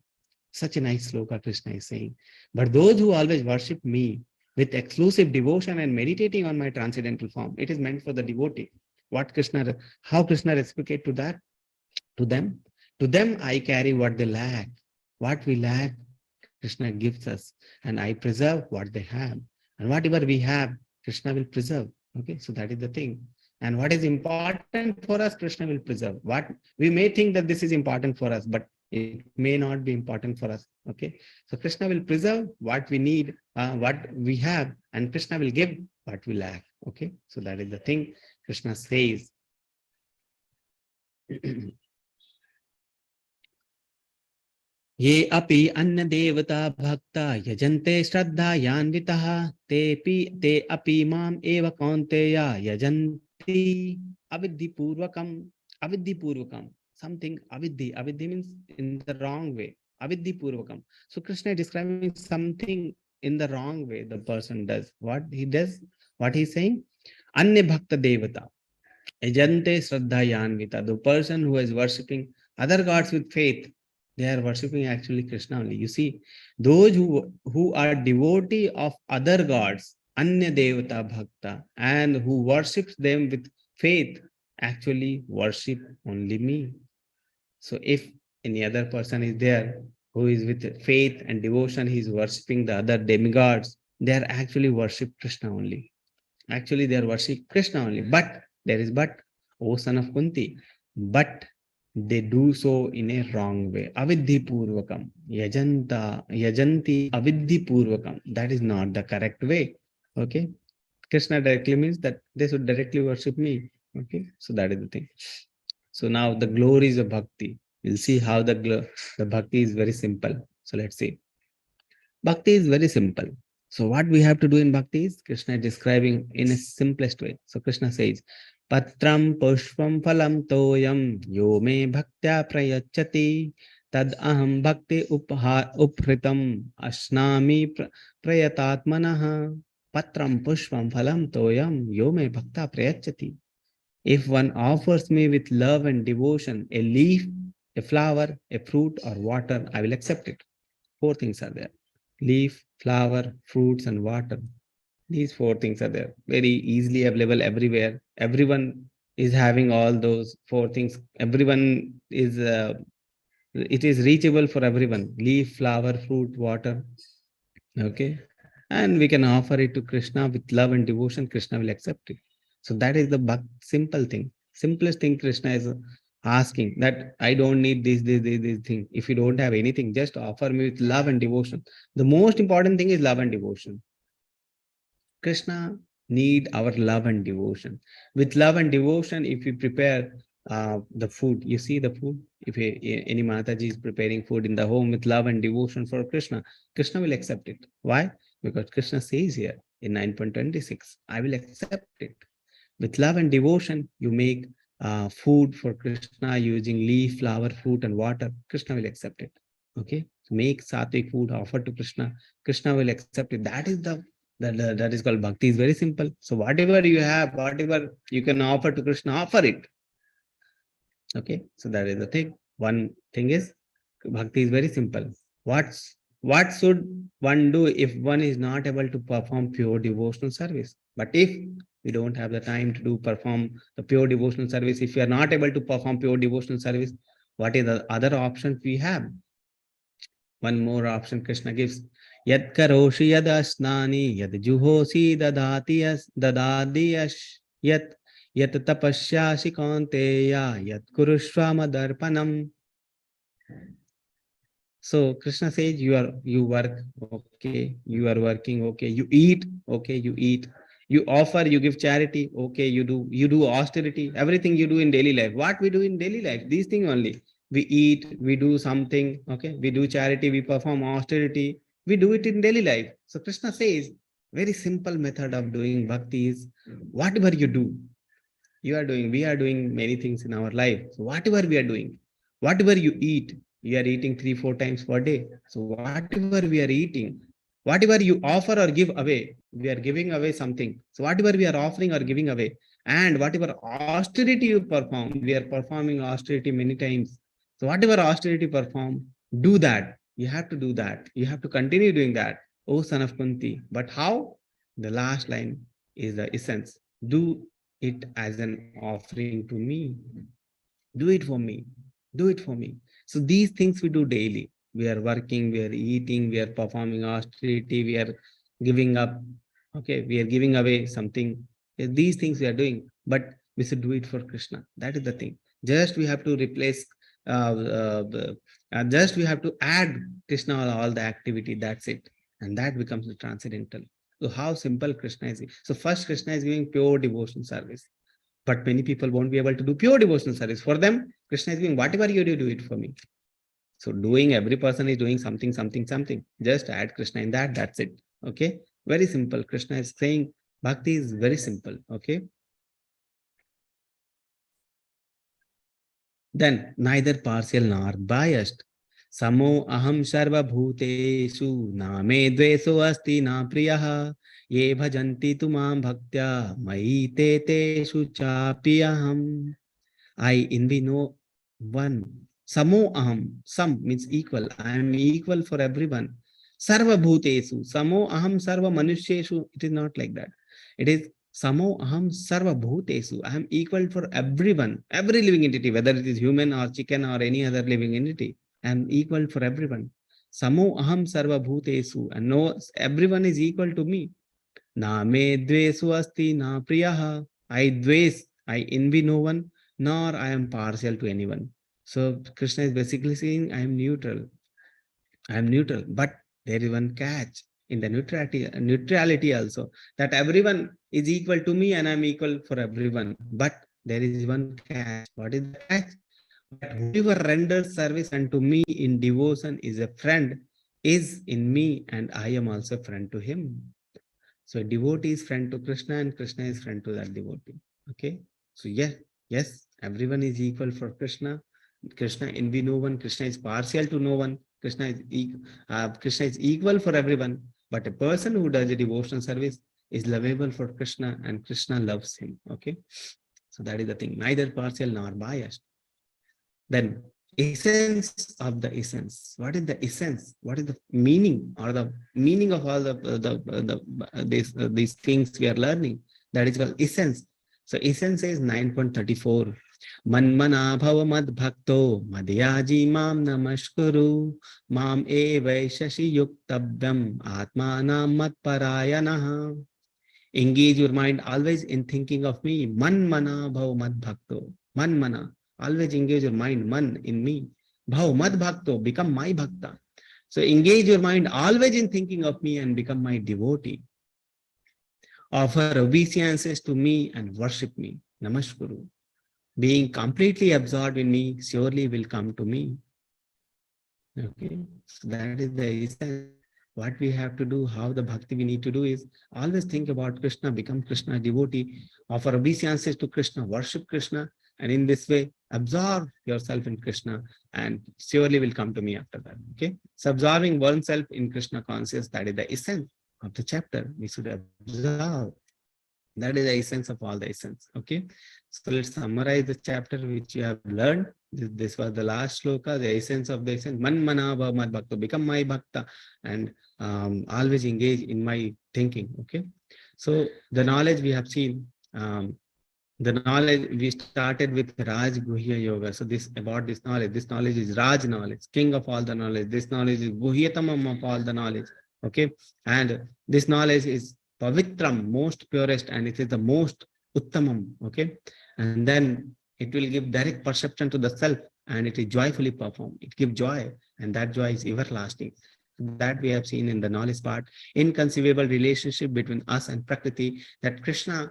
Such a nice sloka Krishna is saying. But those who always worship me with exclusive devotion and meditating on my transcendental form, it is meant for the devotee. How Krishna reciprocate to that? To them I carry what they lack. What we lack, Krishna gives us, and I preserve what they have. And whatever we have, Krishna will preserve. Okay, so that is the thing. And what is important for us, Krishna will preserve. What we may think that this is important for us, but it may not be important for us. Okay, so Krishna will preserve what we need, what we have, and Krishna will give what we lack. Okay, so that is the thing Krishna says. ये अपि अन्य देवता भक्ता यजन्ते श्रद्धायान्वितः ते अपि माम एव कौन्तेय यजन्ति avidhi purvakam, something avidhi means in the wrong way, avidhi purvakam. So Krishna is describing something in the wrong way the person does. What he does, what he's saying, anya bhakta devata yajante shraddhayanvita, the person who is worshipping other gods with faith, they are worshipping actually Krishna only. You see, those who are devotee of other gods, anya devata bhakta, and who worships them with faith, actually worship only me. So if any other person is there who is with faith and devotion, he is worshipping the other demigods, they are actually worship Krishna only. Actually, they are worshiping Krishna only. But there is but, O son of Kunti, but they do so in a wrong way. Avidhi purvakam. Yajanti avidhi purvakam. That is not the correct way. Okay. Krishna directly means that they should directly worship me. Okay. So that is the thing. So now the glories of bhakti. We'll see how the bhakti is very simple. So let's see. Bhakti is very simple. So what we have to do in bhakti is Krishna is describing in a simplest way. So Krishna says, Patram pushpam phalam toyam yo me bhaktya prayachati tad aham bhakti uphritam ashnami prayatatmanaha. Patram pushpam phalam toyam yo me bhakta prayachati. If one offers me with love and devotion a leaf, a flower, a fruit or water, I will accept it. 4 things are there. Leaf, flower, fruits, and water. These 4 things are there. Very easily available everywhere. Everyone is having all those 4 things. Everyone is, it is reachable for everyone. Leaf, flower, fruit, water. Okay. And we can offer it to Krishna with love and devotion. Krishna will accept it. So that is the simple thing. Simplest thing Krishna is asking, that I don't need this thing. If you don't have anything, just offer me with love and devotion. The most important thing is love and devotion. Krishna need our love and devotion. With love and devotion, if we prepare the food, you see the food, if any Mataji is preparing food in the home with love and devotion for Krishna, Krishna will accept it. Why? Because Krishna says here in 9.26, I will accept it. With love and devotion, you make food for Krishna using leaf, flower, fruit, and water. Krishna will accept it. Okay, make sattvic food, offer to Krishna. Krishna will accept it. That is that is called bhakti. Is very simple. So whatever you have, whatever you can offer to Krishna, offer it. Okay, so that is the thing. One thing is bhakti is very simple. What should one do if one is not able to perform pure devotional service? But if we don't have the time to perform the pure devotional service, if we are not able to perform pure devotional service, what is the other options we have? One more option Krishna gives. Yad karoshi yad asnani yad juhosi dadadiyash yat tapasyashi kaunteya yat kurushva madarpanam. So Krishna says you work, okay, you are working, okay, you eat, okay, you eat. You offer, you give charity. Okay, you do austerity. Everything you do in daily life. What we do in daily life? These things only. We eat, we do something. Okay, we do charity, we perform austerity. We do it in daily life. So Krishna says, very simple method of doing bhakti is whatever you do, you are doing, we are doing many things in our life. So whatever we are doing, whatever you eat, you are eating 3-4 times per day. So whatever we are eating, whatever you offer or give away, we are giving away something. So whatever we are offering or giving away, and whatever austerity you perform, we are performing austerity many times. So whatever austerity perform, do that. You have to do that. You have to continue doing that. Oh, son of Kunti. But how? The last line is the essence. Do it as an offering to me. Do it for me. Do it for me. So these things we do daily. We are working, we are eating, we are performing austerity, we are giving up. Okay, we are giving away something. These things we are doing, but we should do it for Krishna. That is the thing. Just we have to replace, just we have to add Krishna all the activity. That's it. And that becomes the transcendental. So how simple Krishna is. So first Krishna is giving pure devotion service. But many people won't be able to do pure devotional service. For them, Krishna is doing whatever you do it for me. So doing, every person is doing something, something, something. Just add Krishna in that, that's it. Okay. Very simple. Krishna is saying bhakti is very simple. Okay. Then neither partial nor biased. Samo aham sarva bhutesu na me dveso asti na priyaha ye bhajanti tumam bhaktya mai te teshu chapiyaham. I envy no one. Samo aham. Sam means equal. I am equal for everyone. Sarva bhutesu. Samo aham sarva manusheshu. It is not like that. It is Samo aham sarva bhutesu. I am equal for everyone, every living entity, whether it is human or chicken or any other living entity. I am equal for everyone. Samo aham sarva bhutesu. And no, everyone is equal to me. Na me dvesu asti na priyaha. I dves. I envy no one, nor I am partial to anyone. So Krishna is basically saying, I am neutral. I am neutral. But there is one catch in the neutrality also, that everyone is equal to me and I am equal for everyone. But there is one catch. What is the catch? But whoever renders service unto me in devotion is a friend, is in me, and I am also friend to him. So a devotee is friend to Krishna and Krishna is friend to that devotee. Okay. So yes, everyone is equal for Krishna. Krishna envy no one. Krishna is partial to no one. Krishna is equal for everyone. But a person who does a devotional service is lovable for Krishna and Krishna loves him. Okay. So that is the thing. Neither partial nor biased. Then essence of the essence. What is the essence? What is the meaning or the meaning of all these things we are learning? That is called essence. So essence is 9.34. Manmana bhava mad bhakto madhyaji mam namashkuru mam eva shashi yuktabhyam atmanam mat parayanaha. Engage your mind always in thinking of me. Manmana bhava mad bhakto. Manmana. Always engage your mind, man, in me. Bhav mad bhakto, become my bhakta. So engage your mind always in thinking of me and become my devotee. Offer obeisances to me and worship me. Namaskuru. Being completely absorbed in me surely will come to me. Okay, so that is the essence. What we have to do, how the bhakti we need to do is always think about Krishna, become Krishna devotee, offer obeisances to Krishna, worship Krishna, and in this way, absorb yourself in Krishna and surely will come to me after that. Okay. So absorbing oneself in Krishna consciousness, that is the essence of the chapter. We should observe. That is the essence of all the essence. Okay. So let's summarize the chapter which you have learned. This was the last shloka, the essence of the essence. Man manava mad bhakta, become my bhakta and always engage in my thinking. Okay. So the knowledge we have seen, the knowledge we started with Raj Guhya Yoga. So this about this knowledge is Raj knowledge, king of all the knowledge. This knowledge is Guhyatamam of all the knowledge. Okay. And this knowledge is Pavitram, most purest, and it is the most Uttamam. Okay. And then it will give direct perception to the self and it is joyfully performed. It gives joy and that joy is everlasting. That we have seen in the knowledge part. Inconceivable relationship between us and Prakriti, that Krishna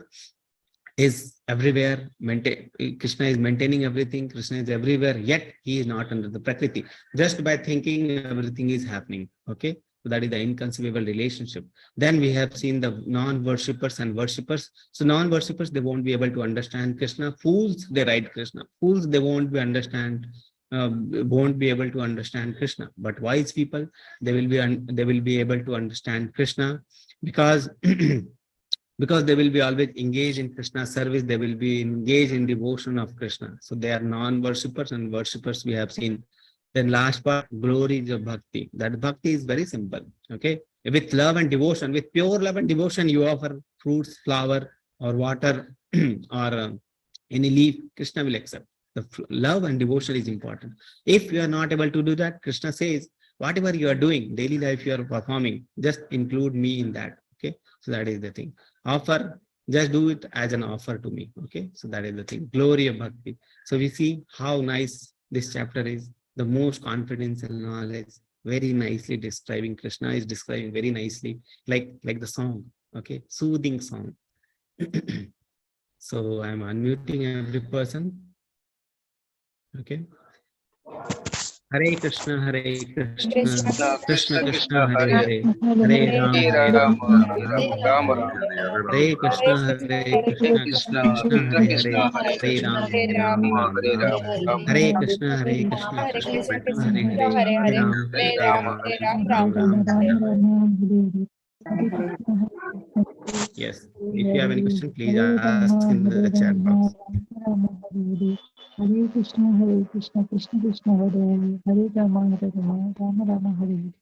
is everywhere, Krishna is maintaining everything, Krishna is everywhere, yet he is not under the Prakriti. Just by thinking, everything is happening. Okay, so that is the inconceivable relationship. Then we have seen the non-worshippers and worshippers. So non-worshippers, they won't be able to understand Krishna. Fools, they write Krishna. Fools, they won't be able to understand Krishna. But wise people, they will be able to understand Krishna, because because they will be always engaged in Krishna's service, they will be engaged in devotion of Krishna. So they are non-worshippers and worshippers we have seen. Then last part, glories of bhakti. That bhakti is very simple. Okay, with love and devotion, with pure love and devotion, you offer fruits, flower, or water, or any leaf. Krishna will accept. The love and devotion is important. If you are not able to do that, Krishna says, whatever you are doing, daily life you are performing, just include me in that. Okay, so that is the thing. Offer, just do it as an offer to me. Okay, so that is the thing. Glory of bhakti. So we see how nice this chapter is. The most confidence and knowledge, very nicely describing. Krishna is describing very nicely, like the song. Okay, soothing song. So I'm unmuting every person. Okay. Hare Krishna, Hare Krishna, Krishna Krishna, Hare Hare, Hare Ram, Hare Ram, Ram Ram, Hare Krishna, Hare Krishna, Krishna Krishna, Hare Hare, Hare Ram, Hare Ram, Hare Krishna, Hare Krishna, Krishna Krishna, Hare Hare, Hare Ram, Ram Ram. Yes, if you have any question, please ask in the chat box. Hare Krishna, Krishna Krishna, Hare Hare, Hare Rama, Rama Rama, Hare Hare.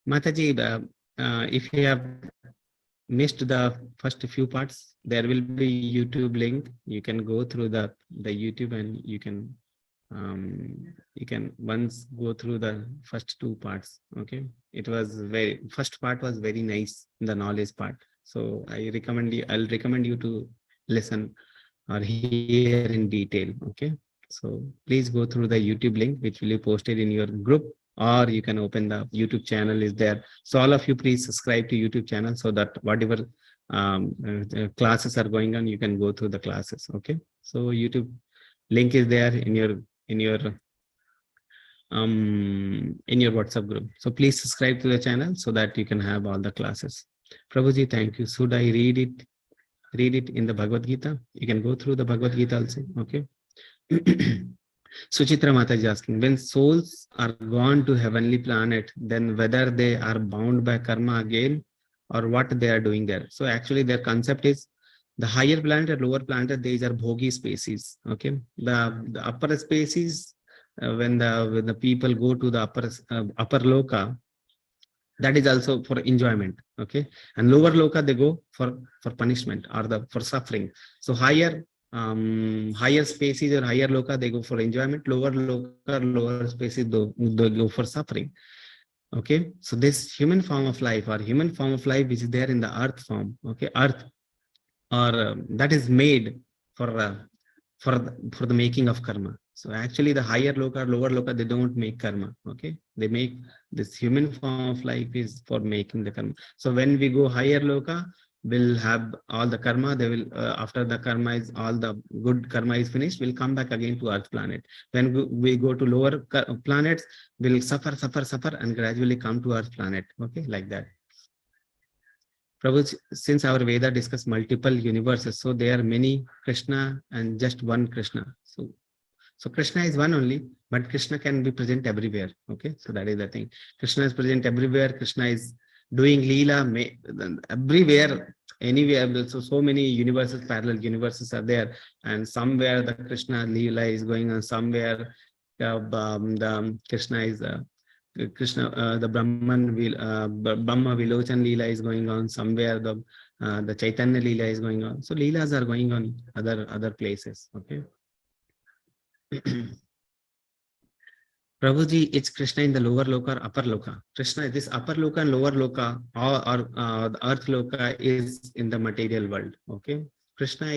Mataji, if you have missed the first few parts, there will be YouTube link. You can go through the YouTube, and you can once go through the first two parts. Okay, it was first part was very nice, the knowledge part. So I'll recommend you to listen or hear in detail. Okay, so please go through the YouTube link, which will be posted in your group, or you can open the YouTube channel is there. So all of you, please subscribe to YouTube channel, so that whatever classes are going on, you can go through the classes. Okay, so YouTube link is there in your WhatsApp group. So please subscribe to the channel so that you can have all the classes. Prabhuji, thank you. Should I read it? Read it in the Bhagavad Gita. You can go through the Bhagavad Gita also. Okay. Suchitra Mataji is asking, when souls are gone to heavenly planet, then whether they are bound by karma again or what they are doing there. So actually their concept is the higher planet and lower planet, these are bhogi species. Okay. The upper species, when the people go to the upper loka, that is also for enjoyment. Okay, and lower loka, they go for punishment or for suffering. So higher species or higher loka, they go for enjoyment. Lower loka, lower species, they go for suffering. Okay, so this human form of life or human form of life which is there in the earth form. Okay, earth, or that is made for the making of karma. So actually the higher loka, lower loka, they don't make karma. Okay, they make this human form of life is for making the karma. So when we go higher loka, we'll have all the karma. They will after the karma is all the good karma is finished, we'll come back again to earth planet. When we go to lower planets, we'll suffer and gradually come to earth planet. Okay, like that. Prabhu, since our Veda discuss multiple universes, so there are many Krishna and just one Krishna. So Krishna is one only, but Krishna can be present everywhere. Okay, so that is the thing. Krishna is present everywhere. Krishna is doing Leela everywhere, anywhere. So many universes, parallel universes are there, and somewhere the Krishna Leela is going on. Somewhere the Krishna is Krishna, the Brahman will, Brahma Vilochan Leela is going on somewhere. The Chaitanya Leela is going on. So Leelas are going on other places. Okay. Prabhuji, it's Krishna in the lower loka or upper loka. Krishna, this upper loka and lower loka, or the earth loka is in the material world. Okay, Krishna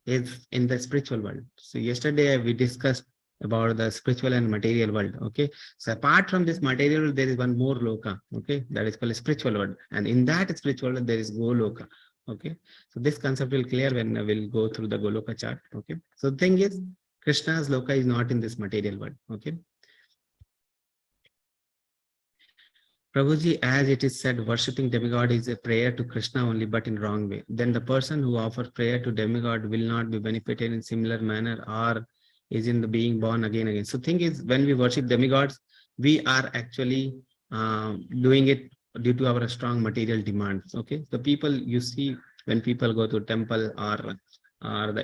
is in the spiritual world. So yesterday we discussed about the spiritual and material world. Okay, so apart from this material world, there is one more loka. Okay, that is called spiritual world, and in that spiritual world there is Goloka. Okay, so this concept will clear when we'll go through the Goloka chart. Okay, so the thing is, Krishna's loka is not in this material world. Okay. Prabhuji, as it is said, worshipping demigod is a prayer to Krishna only, but in wrong way. Then the person who offers prayer to demigod will not be benefited in similar manner, or is in the being born again. So thing is, when we worship demigods, we are actually doing it due to our strong material demands. Okay, the people you see when people go to temple or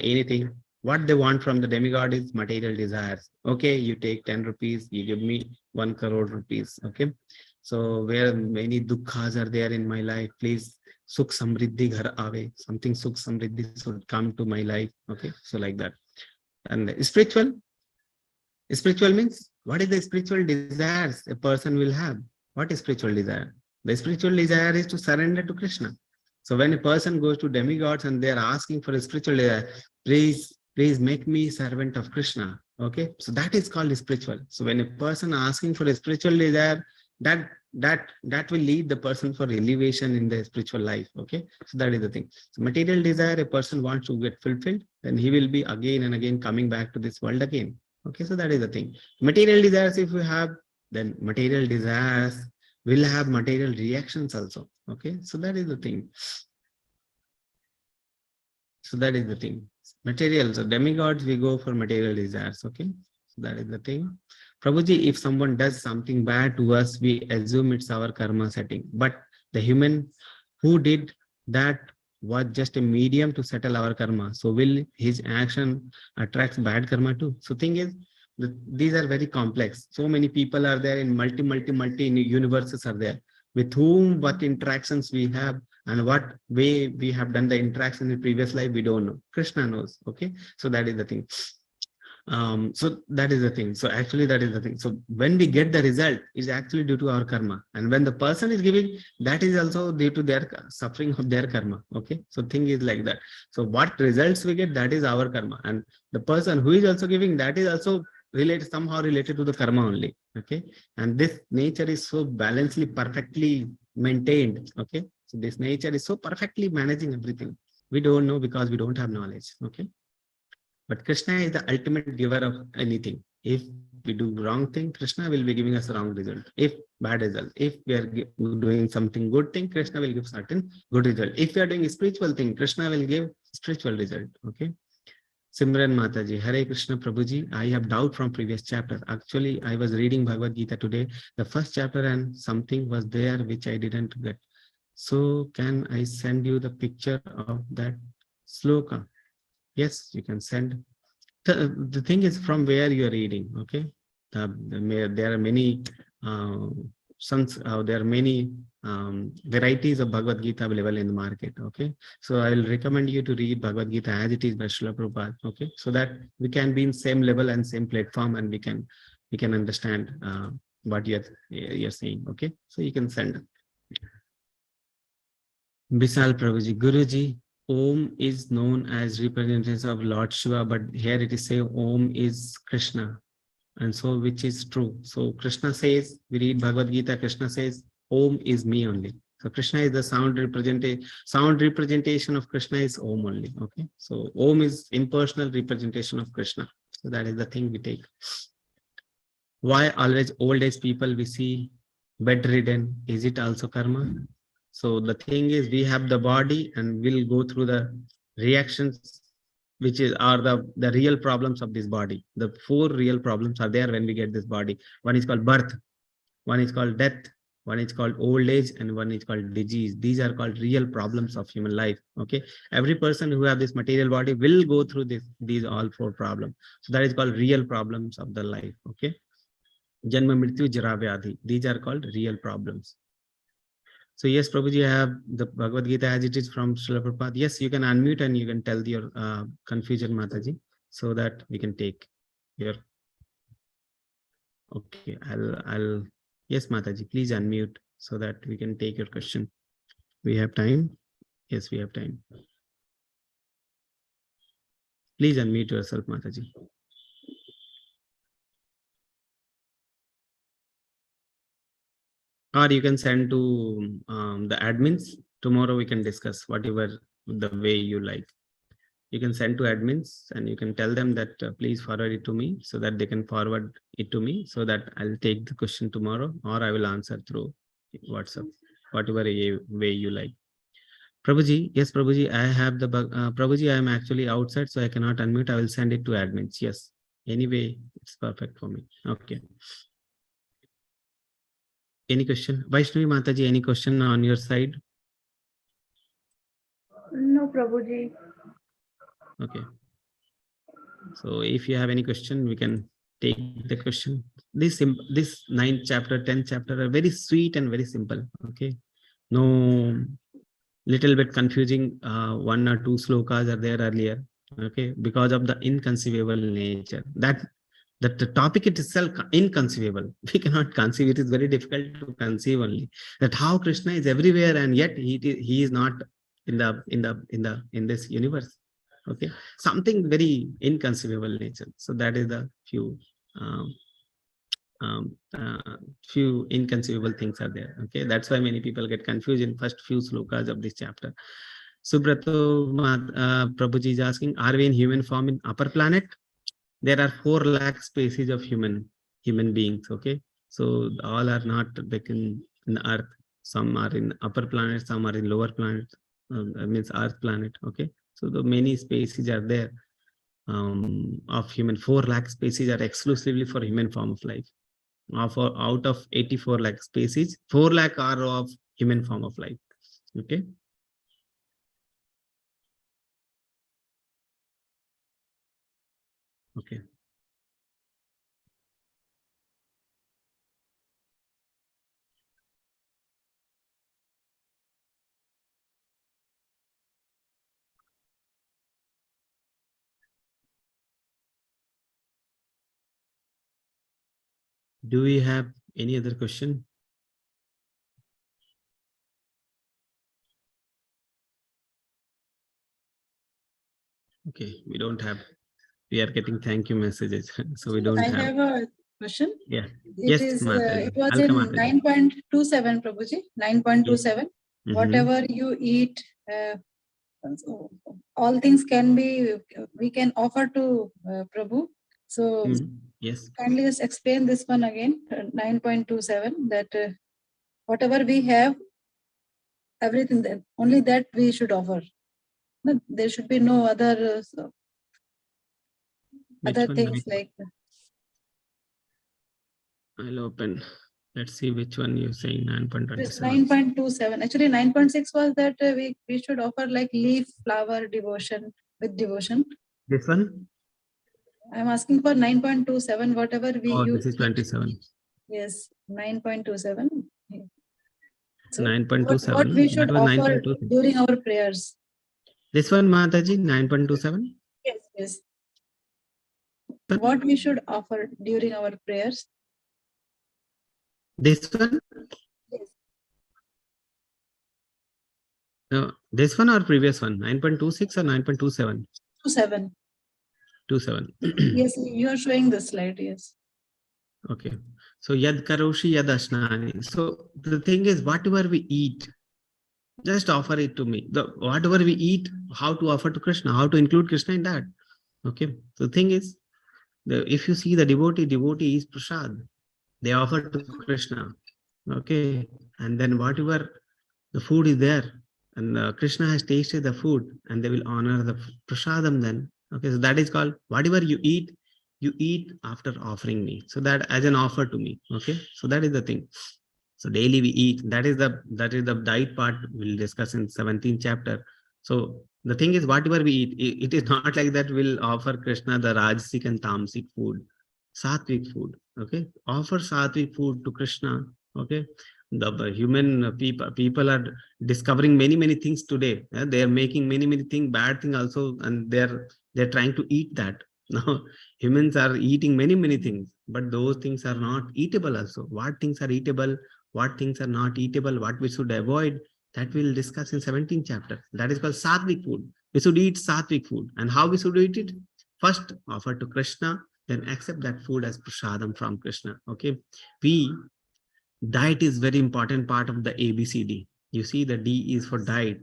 anything, what they want from the demigod is material desires. Okay, you take 10 rupees, you give me 1 crore rupees. Okay. So where many dukkhas are there in my life, please sukh samriddhi ghar aave, something sukh samriddhi should come to my life. Okay, so like that. And spiritual means, what is the spiritual desires a person will have? What is spiritual desire? The spiritual desire is to surrender to Krishna. So when a person goes to demigods and they are asking for a spiritual desire, please make me servant of Krishna. Okay, so that is called spiritual. So when a person asking for a spiritual desire, that will lead the person for elevation in the spiritual life. Okay, so that is the thing. So material desire a person wants to get fulfilled, then he will be again and again coming back to this world again. Okay, so that is the thing. Material desires, if you have, then material desires will have material reactions also. Okay, so that is the thing. So that is the thing. Material, so demigods, we go for material desires. Okay, so that is the thing. Prabhuji, if someone does something bad to us, we assume it's our karma setting. But the human who did that was just a medium to settle our karma. So will his action attracts bad karma too? So thing is, these are very complex. So many people are there in multi universes are there, with whom what interactions we have and what way we have done the interaction in previous life, we don't know. Krishna knows. Okay, so that is the thing. So that is the thing. So actually that is the thing. So when we get the result, is actually due to our karma. And when the person is giving, that is also due to their suffering of their karma. Okay. So thing is like that. So what results we get, that is our karma. And the person who is also giving, that is also somehow related to the karma only. Okay. And this nature is so balancedly, perfectly maintained. Okay. So this nature is so perfectly managing everything. We don't know because we don't have knowledge. Okay. But Krishna is the ultimate giver of anything. If we do wrong thing, Krishna will be giving us wrong result. If bad result, if we are doing something good thing, Krishna will give certain good result. If we are doing a spiritual thing, Krishna will give spiritual result. Okay. Simran Mataji, Hare Krishna Prabhuji, I have doubt from previous chapter. Actually, I was reading Bhagavad Gita today, the first chapter, and something was there which I didn't get. So can I send you the picture of that sloka? Yes, you can send. The thing is from where you are reading. Okay, there are many there are many varieties of Bhagavad Gita available in the market. Okay, so I will recommend you to read Bhagavad Gita as it is by Srila Prabhupada. Okay, so that we can be in same level and same platform, and we can understand what you're saying. Okay, so you can send. Bisal Prabhuji, Guruji, Om is known as representation of Lord Shiva, but here it is say Om is Krishna. And so which is true? So Krishna says, we read Bhagavad Gita, Krishna says, Om is me only. So Krishna is the sound representation of Krishna is Om only. Okay. So Om is impersonal representation of Krishna. So that is the thing we take. Why always old age people we see bedridden? Is it also karma? So the thing is, we have the body and we'll go through the reactions, which are the real problems of this body. The 4 real problems are there when we get this body. One is called birth, one is called death, one is called old age, and one is called disease. These are called real problems of human life. Okay, every person who have this material body will go through these all 4 problems. So that is called real problems of the life. Okay. Janma Mrityu Jara Vyadhi. These are called real problems. So yes, Prabhuji, I have the Bhagavad Gita as it is from Srila Prabhupada. Yes, you can unmute and you can tell your confusion, Mataji, so that we can take your. Okay, I'll. Yes, Mataji, please unmute so that we can take your question. We have time. Yes, we have time. Please unmute yourself, Mataji. Or you can send to the admins. Tomorrow we can discuss whatever the way you like. You can send to admins and you can tell them that please forward it to me so that they can forward it to me so that I'll take the question tomorrow or I will answer through WhatsApp, whatever way you like. Prabhuji, yes, Prabhuji, I have the Prabhuji, I am actually outside, so I cannot unmute. I will send it to admins. Yes. Anyway, it's perfect for me. Okay. Any question? Vaishnavi Mataji, any question on your side? No, Prabhuji. Okay. So if you have any question, we can take the question. This 9th chapter, 10th chapter are very sweet and very simple. Okay. No, little bit confusing. 1 or 2 slokas are there earlier. Okay. Because of the inconceivable nature. That the topic itself inconceivable. We cannot conceive. It is very difficult to conceive only. That how Krishna is everywhere and yet he is not in this universe. Okay, something very inconceivable nature. So that is the few inconceivable things are there. Okay, that's why many people get confused in first few slokas of this chapter. Subrato Prabhuji is asking, are we in human form in upper planet? There are 4 lakh species of human beings. Okay, so all are not like in the earth. Some are in upper planet, some are in lower planet, means earth planet. Okay, so the many species are there of human. 4 lakh species are exclusively for human form of life. Out of 84 lakh species, 4 lakh are of human form of life. Okay. Okay. Do we have any other question? Okay, we don't have. We are getting thank you messages, so we don't I have. have a question. Yeah. It Yes, is. Mataji. It was Welcome, in 9.27, Prabhuji. 9.27. Whatever you eat, all things can be. We can offer to Prabhu. So yes. kindly just explain this one again. 9.27. That whatever we have, everything that only that we should offer. No, there should be no other other things like. I'll open. Let's see which one you're saying. 9.27. 9.27. Actually, 9.6 was that we should offer like leaf, flower, devotion with devotion. This one? I'm asking for 9.27. Whatever we Oh, use. this is 27. Yes, 9.27. So 9.27. what we should offer during our prayers. This one, Mataji, 9.27. Yes, yes. What we should offer during our prayers. This one? Yes. No, this one or previous one? 9.26 or 9.27? 27. 27. Yes, you are showing the slide. Yes. Okay. So yad karoshi yad ashnani. So the thing is, whatever we eat, just offer it to me. Whatever we eat, how to offer to Krishna, how to include Krishna in that. Okay. So the thing is, if you see the devotee is prasad. They offer to Krishna. Okay. And then whatever the food is there, and Krishna has tasted the food, and they will honor the prasadam then. Okay. So that is called whatever you eat after offering me. So that as an offer to me. Okay. So that is the thing. So daily we eat. That is the diet part we'll discuss in 17th chapter. So the thing is, whatever we eat, it is not like that we'll offer Krishna the Rajasic and Tamasic food. Sattvic food. Okay, offer sattvic food to Krishna. Okay, the human people are discovering many things today. They are making many things, bad thing also, and they're trying to eat that. Now humans are eating many things, but those things are not eatable also. What things are eatable, what things are not eatable, what we should avoid, that we'll discuss in 17th chapter. That is called sattvic food. We should eat sattvic food. And how we should eat it? First, offer to Krishna, then accept that food as prasadam from Krishna. Okay. Diet is very important part of the ABCD. You see, the D is for diet,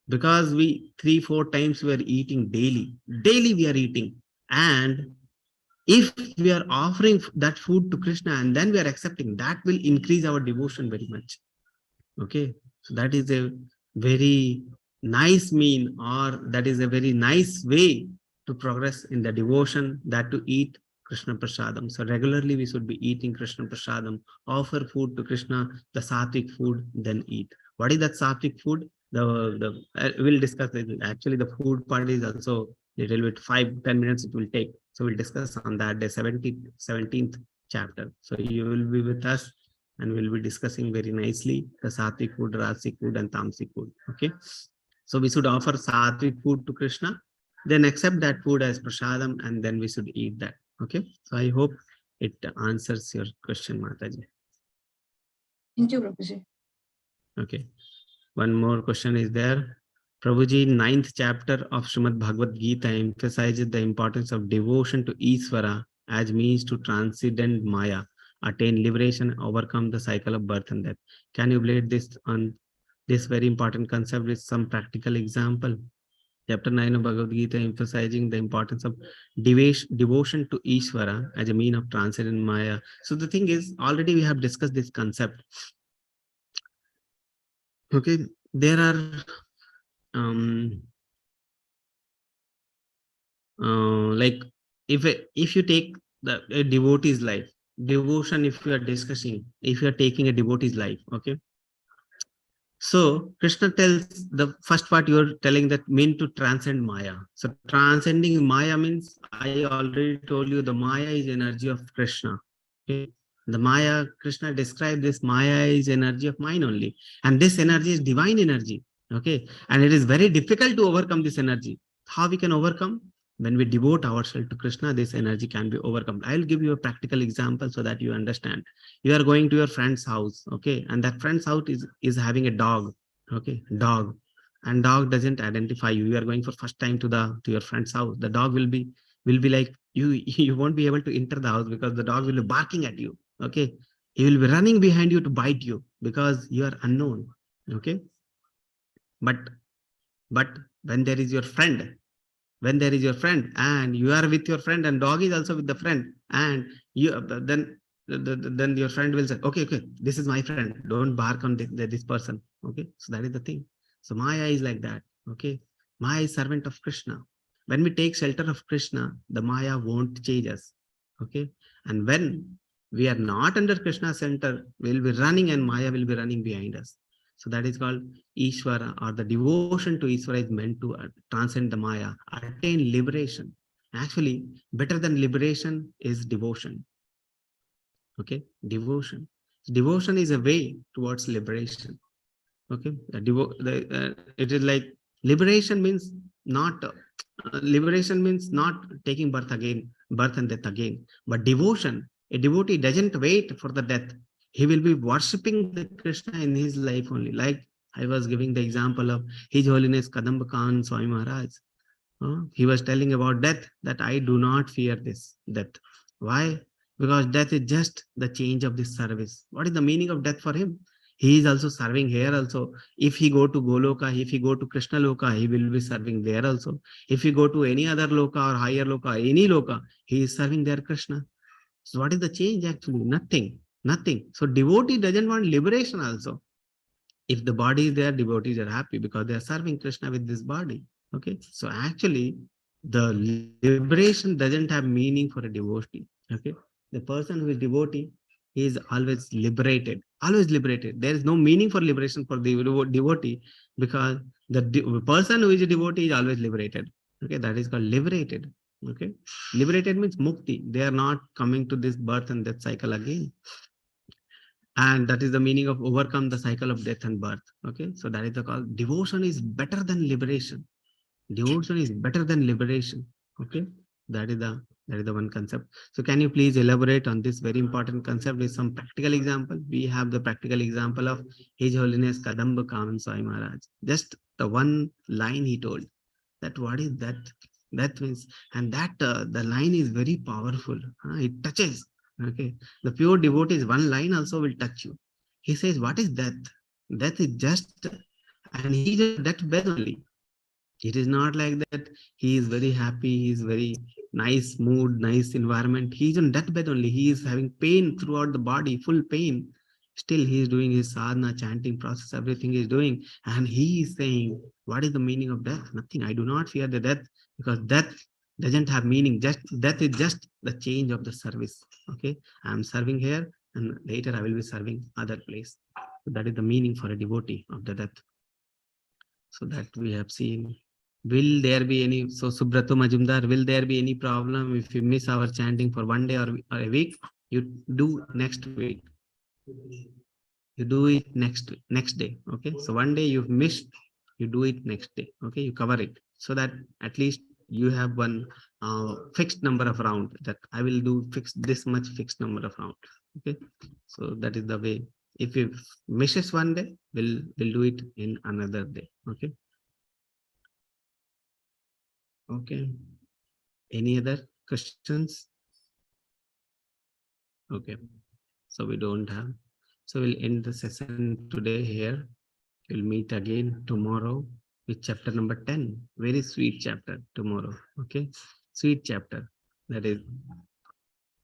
because we 3-4 times we are eating daily. Daily we are eating. And if we are offering that food to Krishna and then we are accepting, that will increase our devotion very much. Okay. So that is a very nice mean, or that is a very nice way to progress in the devotion, that to eat Krishna Prasadam. So regularly we should be eating Krishna Prasadam, offer food to Krishna, the sattvic food, then eat. What is that sattvic food? We'll discuss it. Actually, the food part is also little bit 5-10 minutes it will take. So we'll discuss on that the 17th chapter. So you will be with us and we'll be discussing very nicely the sattvic food, rasic food, and tamasic food. Okay. So we should offer sattvic food to Krishna, then accept that food as prasadam, and then we should eat that. Okay. So I hope it answers your question, Mataji. Thank you, Prabhuji. Okay. One more question is there. Prabhuji, 9th chapter of Srimad Bhagavad Gita emphasizes the importance of devotion to Ishvara as means to transcend Maya, attain liberation, overcome the cycle of birth and death. Can you relate this on this very important concept with some practical example? Chapter 9 of Bhagavad Gita emphasizing the importance of devotion to Ishvara as a mean of transcendent Maya. So the thing is, already we have discussed this concept. Okay, there are like if you take a devotee's life, devotion, if you are discussing, if you are taking a devotee's life, okay. So Krishna tells the first part, you are telling that mean to transcend Maya. So transcending Maya means, I already told you, the Maya is energy of Krishna. Okay. The Maya, Krishna described this Maya is energy of mine only. And this energy is divine energy. Okay. And it is very difficult to overcome this energy. How we can overcome? When we devote ourselves to Krishna, this energy can be overcome. I'll give you a practical example so that you understand. You are going to your friend's house, okay, and that friend's house is having a dog, okay, dog, and dog doesn't identify you. You are going for first time to your friend's house. The dog will be like you won't be able to enter the house because the dog will be barking at you. Okay, he will be running behind you to bite you because you are unknown. Okay, but when there is your friend, and you are with your friend and dog is also with the friend, and you then your friend will say, okay, this is my friend, don't bark on this person. Okay, so that is the thing. So Maya is like that. Okay, Maya is servant of Krishna. When we take shelter of Krishna, the Maya won't change us. Okay, and when we are not under Krishna's center, we will be running and Maya will be running behind us. So that is called Ishvara, or the devotion to Ishvara is meant to transcend the Maya, attain liberation. Actually, better than liberation is devotion. Okay, devotion. Devotion is a way towards liberation. Okay, it is like liberation means not taking birth and death again. But devotion, a devotee doesn't wait for the death. He will be worshipping the Krishna in his life only. Like I was giving the example of His Holiness Kadamba Khan Swami Maharaj. He was telling about death, that I do not fear this death. Why? Because death is just the change of this service. What is the meaning of death for him? He is also serving here also. If he go to Goloka, if he go to Krishna Loka, he will be serving there also. If he go to any other Loka or higher Loka, any Loka, he is serving there Krishna. So what is the change actually? Nothing. So devotee doesn't want liberation also. If the body is there, devotees are happy because they are serving Krishna with this body. Okay, so actually the liberation doesn't have meaning for a devotee. Okay, the person who is devotee is always liberated. There is no meaning for liberation for the devotee, because the person who is a devotee is always liberated. Okay, that is called liberated. Okay, liberated means mukti. They are not coming to this birth and death cycle again. And that is the meaning of overcome the cycle of death and birth. Okay, so that is the call. Devotion is better than liberation. Devotion is better than liberation. Okay, that is the one concept. So can you please elaborate on this very important concept with some practical example? We have the practical example of His Holiness Kadamba Kaman Swami Maharaj. Just the one line he told, that what is that? That means, and that the line is very powerful. It touches. Okay, the pure devotee, one line also will touch you. He says, what is death? Death is just, and he just that bed only. It is not like that he is very happy, he is very nice mood, nice environment. He is on deathbed only. He is having pain throughout the body, full pain. Still he is doing his sadhana, chanting process, everything he is doing. And he is saying, what is the meaning of death? Nothing. I do not fear the death, because death doesn't have meaning. Just death is just the change of the service. Okay, I am serving here and later I will be serving other place. So that is the meaning for a devotee of the death. So that we have seen. Will there be any, so Subrato Majumdar, will there be any problem if you miss our chanting for one day or a week? You do next week. You do it next day. Okay, so one day you've missed, you do it next day. Okay, you cover it, so that at least you have one fixed number of round, that I will do this much fixed number of round. Okay, so that is the way. If you misses one day, we'll do it in another day. Okay. Okay. Any other questions? Okay. So we don't have. So we'll end the session today here. We'll meet again tomorrow with chapter number 10. Very sweet chapter tomorrow. Okay. Sweet chapter. That is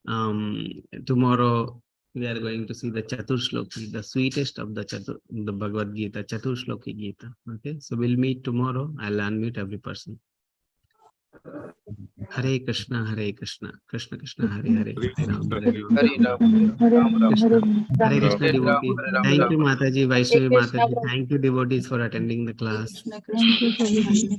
tomorrow we are going to see the Chatur Shloki, the sweetest of the Bhagavad Gita, Chatur Shloki Gita. Okay. So we'll meet tomorrow. I'll unmute every person. Hare Krishna, Krishna Krishna, Hare Hare, Hare Ram, Hare Ram. Hare Krishna devotee. Thank you, Mataji, Vaishnavi Mataji. Thank you, devotees, for attending the class. Krishna Krishna.